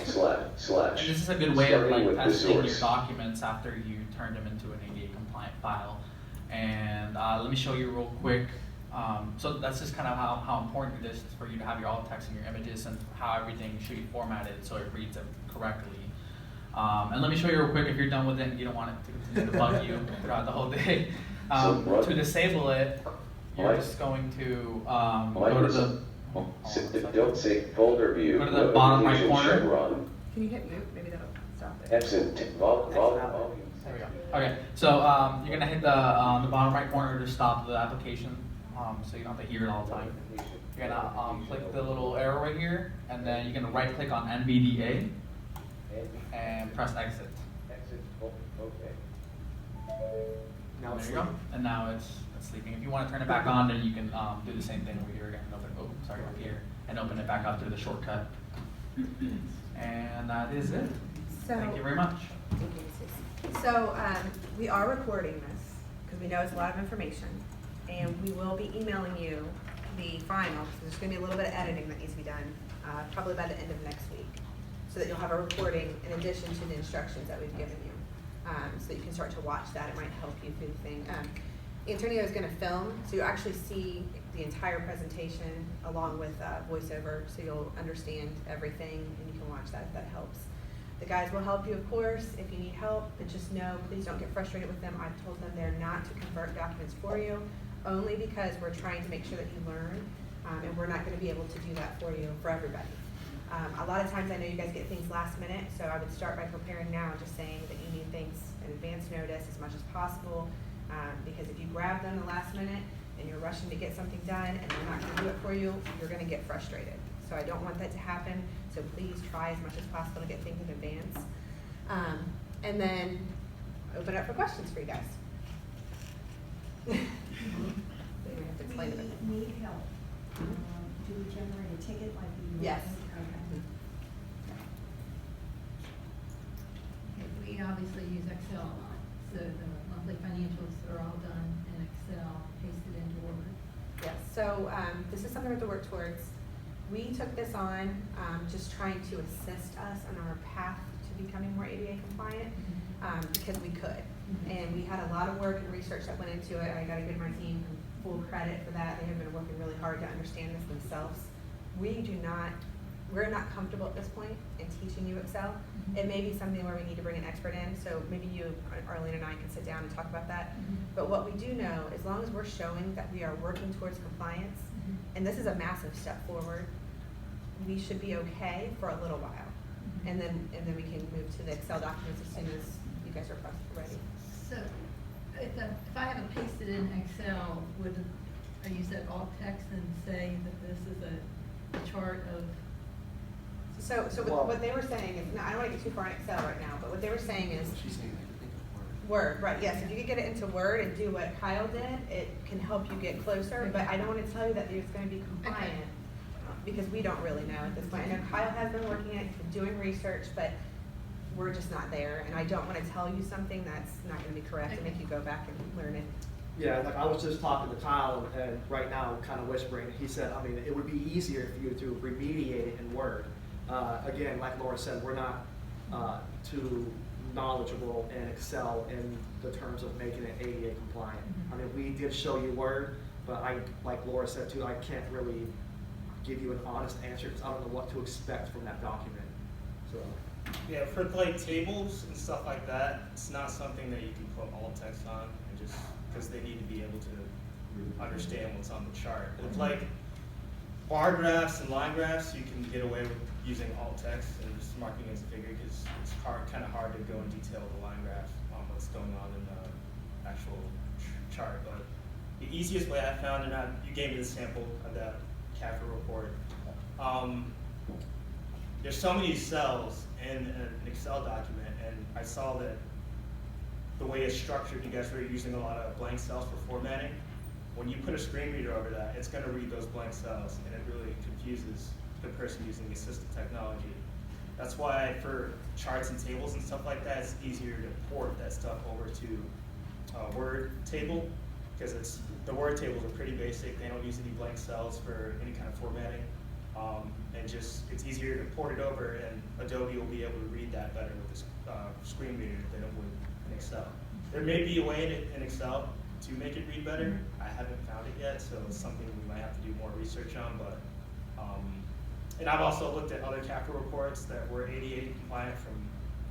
Slash. and this is a good way of Starting like with the testing your source. documents after you turn them into an ADA compliant file. And let me show you real quick. So that's just kind of how important it is for you to have your alt text and your images and how everything should be formatted so it reads it correctly. And let me show you real quick if you're done with it and you don't want it to continue to bug you throughout the whole day. To disable it, you're just going to go to the Don't say folder view. Go to the bottom right Notification corner. chevron. Can you hit mute? Maybe that'll stop it. Absent. Volume. There we go. Okay, so you're gonna hit the bottom right corner to stop the application, so you don't have to hear it all the time. You're gonna click the little arrow right here, and then you're gonna right click on NVDA and press exit. Exit. Okay. Now There you go. And now it's sleeping. If you want to turn it back on, then you can do the same thing over here again. Up here, and open it back up through the shortcut. And that is it. So, Thank you very much. Thank you, Susie. So, we are recording this because we know it's a lot of information, and we will be emailing you the final. So there's going to be a little bit of editing that needs to be done, probably by the end of next week, so that you'll have a recording in addition to the instructions that we've given you, so that you can start to watch that. It might help you through the thing. Antonio is going to film, so you'll actually see the entire presentation along with voiceover, so you'll understand everything and you can watch that if that helps. The guys will help you, of course, if you need help, but just know, please don't get frustrated with them. I've told them they're not to convert documents for you, only because we're trying to make sure that you learn, and we're not going to be able to do that for you for everybody. A lot of times I know you guys get things last minute, so I would start by preparing now, just saying that you need things in advance notice as much as possible. Because if you grab them the last minute and you're rushing to get something done and they're not gonna do it for you, you're gonna get frustrated. So I don't want that to happen, so please try as much as possible to get things in advance. And then open up for questions for you guys. They may have to explain it. We need help. Do we generate a ticket like we? Yes. Okay. We obviously use Excel a lot, so the monthly financials are all done in Excel, pasted into Word. Yes, so this is something we have to work towards. We took this on just trying to assist us on our path to becoming more ADA compliant because we could. And we had a lot of work and research that went into it. I gotta give my team full credit for that. They have been working really hard to understand this themselves. We're not comfortable at this point in teaching you Excel. It may be something where we need to bring an expert in, so maybe you, Arlene and I can sit down and talk about that. But what we do know, as long as we're showing that we are working towards compliance, and this is a massive step forward, we should be okay for a little while. And then we can move to the Excel documents as soon as you guys are ready. So, if I have it pasted in Excel, would I use that alt text and say that this is a chart of? So what they were saying is, I don't want to get too far in Excel right now, but what they were saying is, She's saying I can think of Word, right, yes, if you could get it into Word and do what Kyle did, it can help you get closer, but I don't want to tell you that it's going to be compliant, because we don't really know at this point. I know Kyle has been working on it, he's been doing research, but we're just not there, and I don't want to tell you something that's not going to be correct and make you go back and learn it. Yeah, like I was just talking to Kyle, and right now, kind of whispering, he said, I mean, it would be easier for you to remediate it in Word. Again, like Laura said, we're not too knowledgeable in Excel in the terms of making it ADA compliant. I mean, we did show you Word, but like Laura said too, I can't really give you an honest answer because I don't know what to expect from that document. So. Yeah, for like tables and stuff like that, it's not something that you can put alt text on, and just because they need to be able to understand what's on the chart. With like bar graphs and line graphs, you can get away with using alt text and just marking as a figure because it's kind of hard to go in detail with a line graph on what's going on in the actual chart. But the easiest way I found, and you gave me the sample of that CAFR report. There's so many cells in an Excel document, and I saw that the way it's structured, you guys were using a lot of blank cells for formatting. When you put a screen reader over that, it's going to read those blank cells, and it really confuses the person using the assistive technology. That's why for charts and tables and stuff like that, it's easier to port that stuff over to a Word table, because the Word tables are pretty basic. They don't use any blank cells for any kind of formatting. And it's easier to port it over, and Adobe will be able to read that better with this screen reader than it would in Excel. There may be a way in Excel to make it read better. I haven't found it yet, so it's something we might have to do more research on. But and I've also looked at other CAFR reports that were ADA compliant from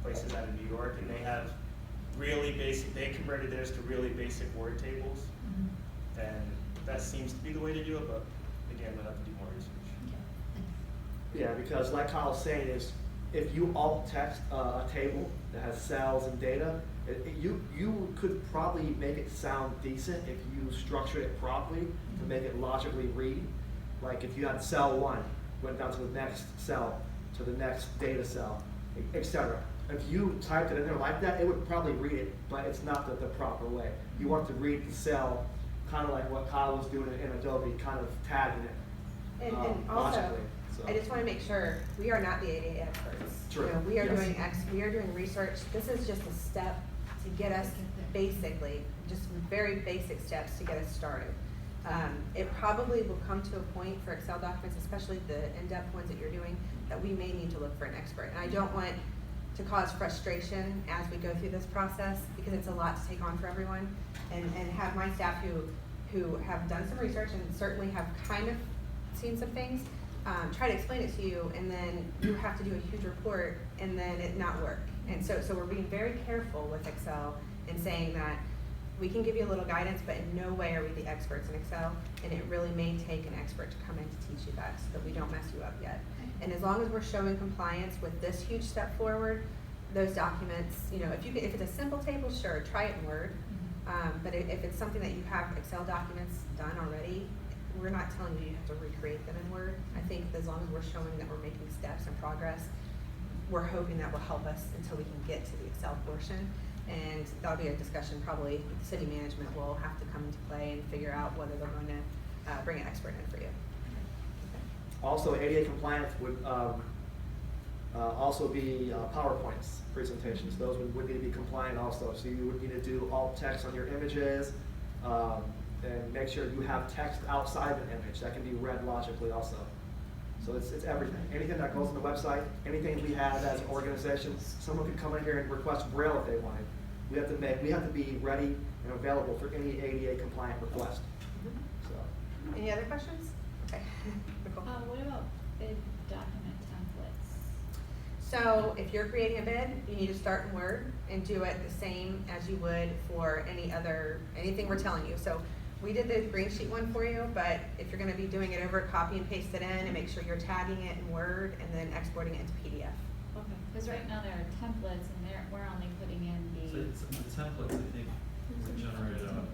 places out of New York, and they have really basic. They converted theirs to really basic Word tables, and that seems to be the way to do it. But again, we'll have to do more research. Yeah, because like Kyle's saying is, if you alt text a table that has cells and data, you could probably make it sound decent if you structure it properly to make it logically read. Like if you had cell 1, went down to the next cell, to the next data cell, etc. If you typed it in there like that, it would probably read it, but it's not the proper way. You want to read the cell kind of like what Kyle was doing in Adobe, kind of tagging it And also, logically. So. I just want to make sure, we are not the ADA experts. True. You know, we are Yes. doing research. This is just a step to get us basically, just very basic steps to get us started. It probably will come to a point for Excel documents, especially the in-depth ones that you're doing, that we may need to look for an expert. And I don't want to cause frustration as we go through this process, because it's a lot to take on for everyone. And have my staff who have done some research and certainly have kind of seen some things, try to explain it to you, and then you have to do a huge report and then it not work. And so we're being very careful with Excel and saying that We can give you a little guidance, but in no way are we the experts in Excel, and it really may take an expert to come in to teach you that, so that we don't mess you up yet. And as long as we're showing compliance with this huge step forward, those documents, you know, if it's a simple table, sure, try it in Word. But if it's something that you have Excel documents done already, we're not telling you you have to recreate them in Word. I think as long as we're showing that we're making steps and progress, we're hoping that will help us until we can get to the Excel portion. And that'll be a discussion probably the city management will have to come into play and figure out whether they're going to bring an expert in for you. Also, ADA compliance would also be PowerPoints presentations. Those would need to be compliant also. So you would need to do alt text on your images, and make sure you have text outside the image that can be read logically also. So it's everything. Anything that goes on the website, anything we have as an organization, someone could come in here and request Braille if they wanted. We have to be ready and available for any ADA compliant request. So. Any other questions? Okay. Nicole? What about bid document templates? So if you're creating a bid, you need to start in Word and do it the same as you would for anything we're telling you. So we did the green sheet one for you, but if you're gonna be doing it over, copy and paste it in and make sure you're tagging it in Word and then exporting it into PDF. Okay, because right now there are templates and we're only putting in So the. it's, the templates, I think, were generated on,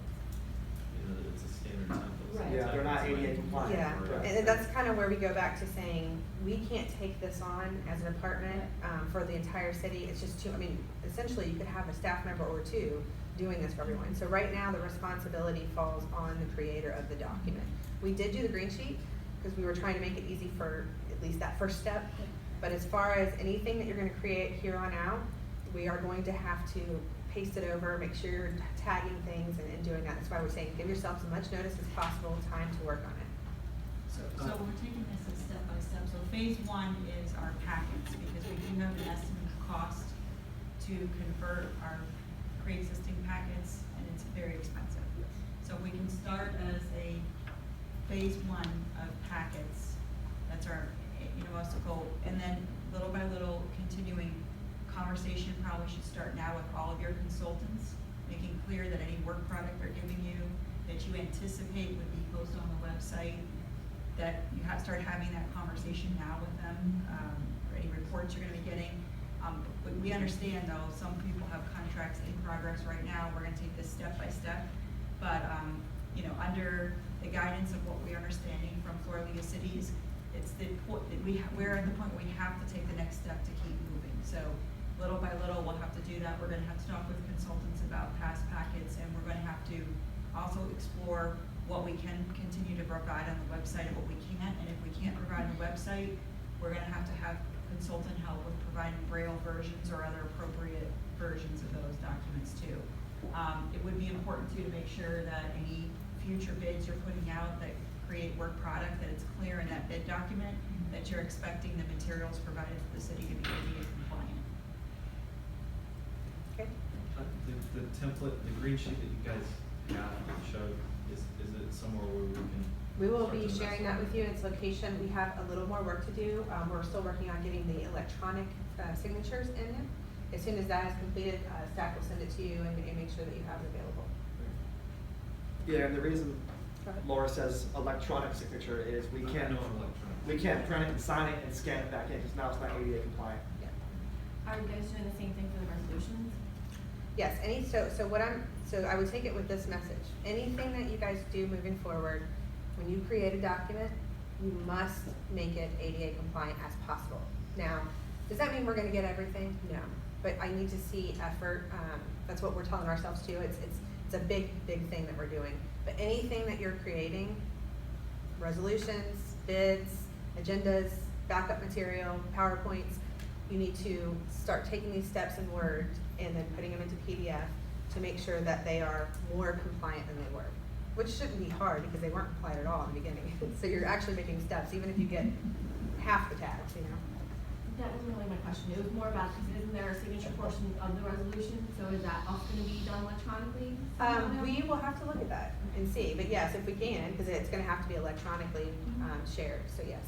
it's a standard template. Right. Yeah, they're not ADA compliant. Yeah, Correct. and that's kind of where we go back to saying, we can't take this on as a department, for the entire city. It's just too, I mean, essentially you could have a staff member or two doing this for everyone. So right now, the responsibility falls on the creator of the document. We did do the green sheet, because we were trying to make it easy for at least that first step. But as far as anything that you're gonna create here on out, we are going to have to paste it over, make sure you're tagging things and doing that. That's why we're saying, give yourself as much notice as possible, time to work on it. So we're taking this as step by step. So phase one is our packets, because we do have an estimated cost to convert our pre-existing packets, and it's very expensive. So we can start as a phase one of packets. That's our, most goal. And then little by little, continuing conversation probably should start now with all of your consultants, making clear that any work product they're giving you, that you anticipate would be posted on the website, that you start having that conversation now with them, or any reports you're gonna be getting. But we understand though, some people have contracts in progress right now, we're gonna take this step by step. But, under the guidance of what we're understanding from Florida League of Cities, it's the point that we're at the point where we have to take the next step to keep moving. So little by little, we'll have to do that. We're gonna have to talk with consultants about past packets, and we're gonna have to also explore what we can continue to provide on the website and what we can't. And if we can't provide on the website, we're gonna have to have consultant help with providing Braille versions or other appropriate versions of those documents too. It would be important too to make sure that any future bids you're putting out that create work product, that it's clear in that bid document that you're expecting the materials provided to the city to be ADA compliant. Okay? The template, the green sheet that you guys have and showed, is it somewhere where we can? We will start to be mess sharing that with you in its location. We have a little more work to do. We're still working on getting the electronic signatures in it. As soon as that is completed, staff will send it to you and make sure that you have it available. Yeah, and the reason Go ahead. Laura says electronic signature is we I can't, know I'm electronic. we can't print it and sign it and scan it back in, because now it's not ADA compliant. Yeah. Are you guys doing the same thing for the resolutions? Yes, so I would take it with this message. Anything that you guys do moving forward, when you create a document, you must make it ADA compliant as possible. Now, does that mean we're gonna get everything? No, but I need to see effort. That's what we're telling ourselves too. It's a big, big thing that we're doing. But anything that you're creating, resolutions, bids, agendas, backup material, PowerPoints, you need to start taking these steps in Word and then putting them into PDF to make sure that they are more compliant than they were. Which shouldn't be hard because they weren't compliant at all in the beginning. So you're actually making steps, even if you get half the tags, That wasn't really my question. It was more about, because isn't there a signature portion of the resolution? So is that also going to be done electronically? We will have to look at that and see, but yes, if we can, because it's gonna have to be electronically shared, so yes.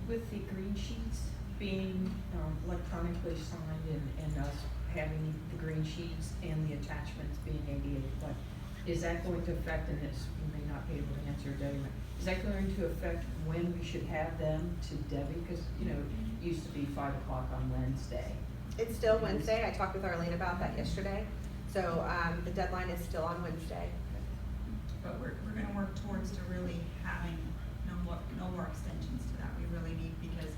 With the green sheets being electronically signed and us having the green sheets and the attachments being ADA compliant, is that going to affect, and it's, you may not be able to answer, Debbie, is that going to affect when we should have them to Debbie? Because, you know, it used to be 5 o'clock on Wednesday. It's still Wednesday. I talked with Arlene about that yesterday. So, the deadline is still on Wednesday. But we're gonna work towards to really having no more extensions to that. We really need, because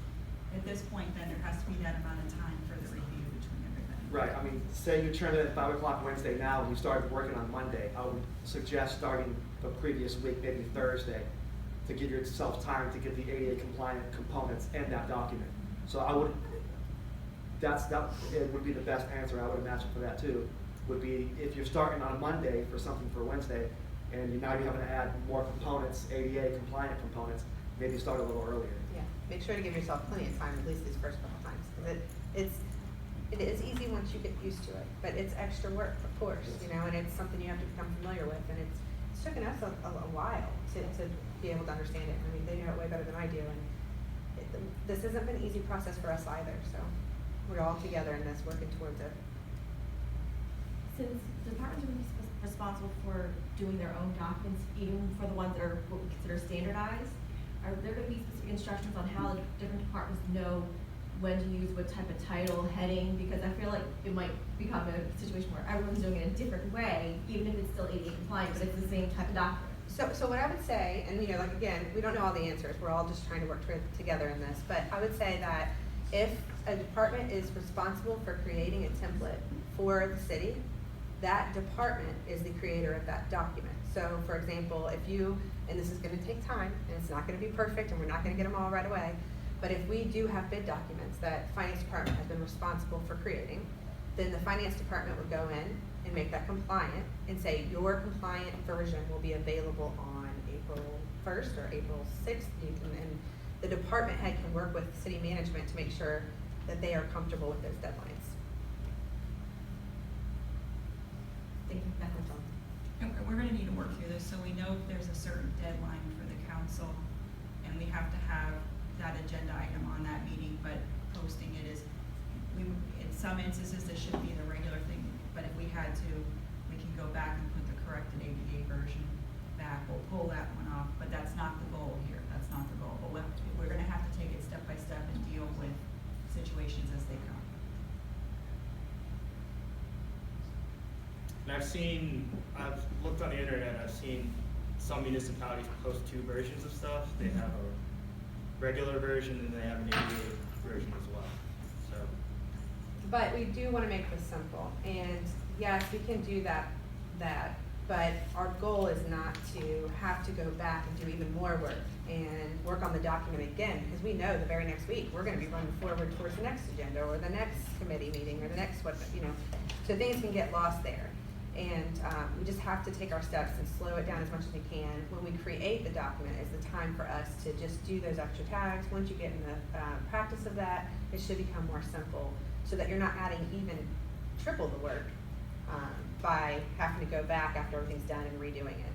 at this point, then there has to be that amount of time for the review between everybody. Right, I mean, say you turn it at 5 o'clock Wednesday now, and you started working on Monday, I would suggest starting the previous week, maybe Thursday, to give yourself time to get the ADA compliant components in that document. So I would, it would be the best answer, I would imagine, for that too, would be if you're starting on a Monday for something for Wednesday, and now you're having to add more components, ADA compliant components, maybe start a little earlier. Yeah, make sure to give yourself plenty of time, at least these first couple times, because it is easy once you get used to it, but it's extra work, of course, you know, and it's something you have to become familiar with, and it's taken us a while to be able to understand it. I mean, they know it way better than I do, and this hasn't been an easy process for us either, so we're all together in this, working towards it. Since departments are responsible for doing their own documents, even for the ones that are what we consider standardized, are there gonna be specific instructions on how the different departments know when to use what type of title, heading? Because I feel like it might become a situation where everyone's doing it a different way, even if it's still ADA compliant, but it's the same type of document. So what I would say, and you know, like again, we don't know all the answers, we're all just trying to work together in this, but I would say that if a department is responsible for creating a template for the city, that department is the creator of that document. So for example, if you, and this is gonna take time, and it's not gonna be perfect, and we're not gonna get them all right away, but if we do have bid documents that finance department has been responsible for creating, then the finance department would go in and make that compliant and say your compliant version will be available on April 1st or April 6th. And the department head can work with city management to make sure that they are comfortable with those deadlines. Thank you, that's all. And we're gonna need to work through this, so we know there's a certain deadline for the council, and we have to have that agenda item on that meeting, but posting it is, in some instances, this should be the regular thing, but if we had to, we can go back and put the corrected ADA version back, we'll pull that one off, but that's not the goal here, that's not the goal. But we're gonna have to take it step by step and deal with situations as they come. And I've looked on the internet, I've seen some municipalities post 2 versions of stuff. They have a regular version and they have an ADA version as well, so. But we do wanna make this simple, and yes, we can do that, but our goal is not to have to go back and do even more work and work on the document again, because we know the very next week, we're gonna be running forward towards the next agenda, or the next committee meeting, or the next what, you know, so things can get lost there. And we just have to take our steps and slow it down as much as we can. When we create the document, is the time for us to just do those extra tags. Once you get in the practice of that, it should become more simple, so that you're not adding even triple the work by having to go back after everything's done and redoing it.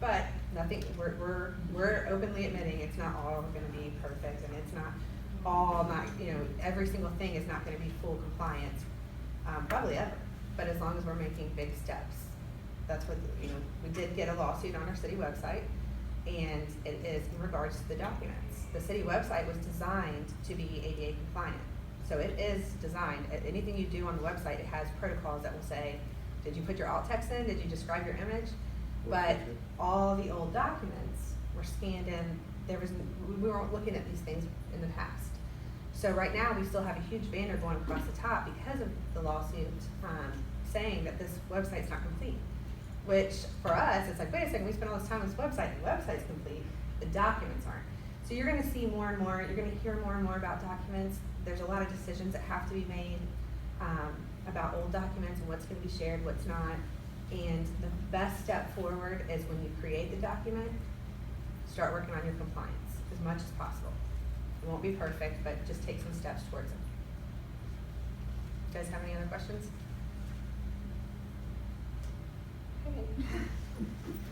But nothing, we're openly admitting it's not all gonna be perfect, and it's not all you know, every single thing is not gonna be full compliance. Probably ever, but as long as we're making big steps. That's what, you know, we did get a lawsuit on our city website, and it is in regards to the documents. The city website was designed to be ADA compliant. So it is designed, anything you do on the website, it has protocols that will say, did you put your alt text in, did you describe your image? But all the old documents were scanned in, we weren't looking at these things in the past. So right now, we still have a huge banner going across the top because of the lawsuit saying that this website's not complete. Which, for us, it's like, wait a second, we spent all this time on this website, the website's complete, the documents aren't. So you're gonna see more and more, you're gonna hear more and more about documents. There's a lot of decisions that have to be made about old documents and what's gonna be shared, what's not. And the best step forward is when you create the document, start working on your compliance as much as possible. It won't be perfect, but just take some steps towards it. You guys have any other questions? Okay.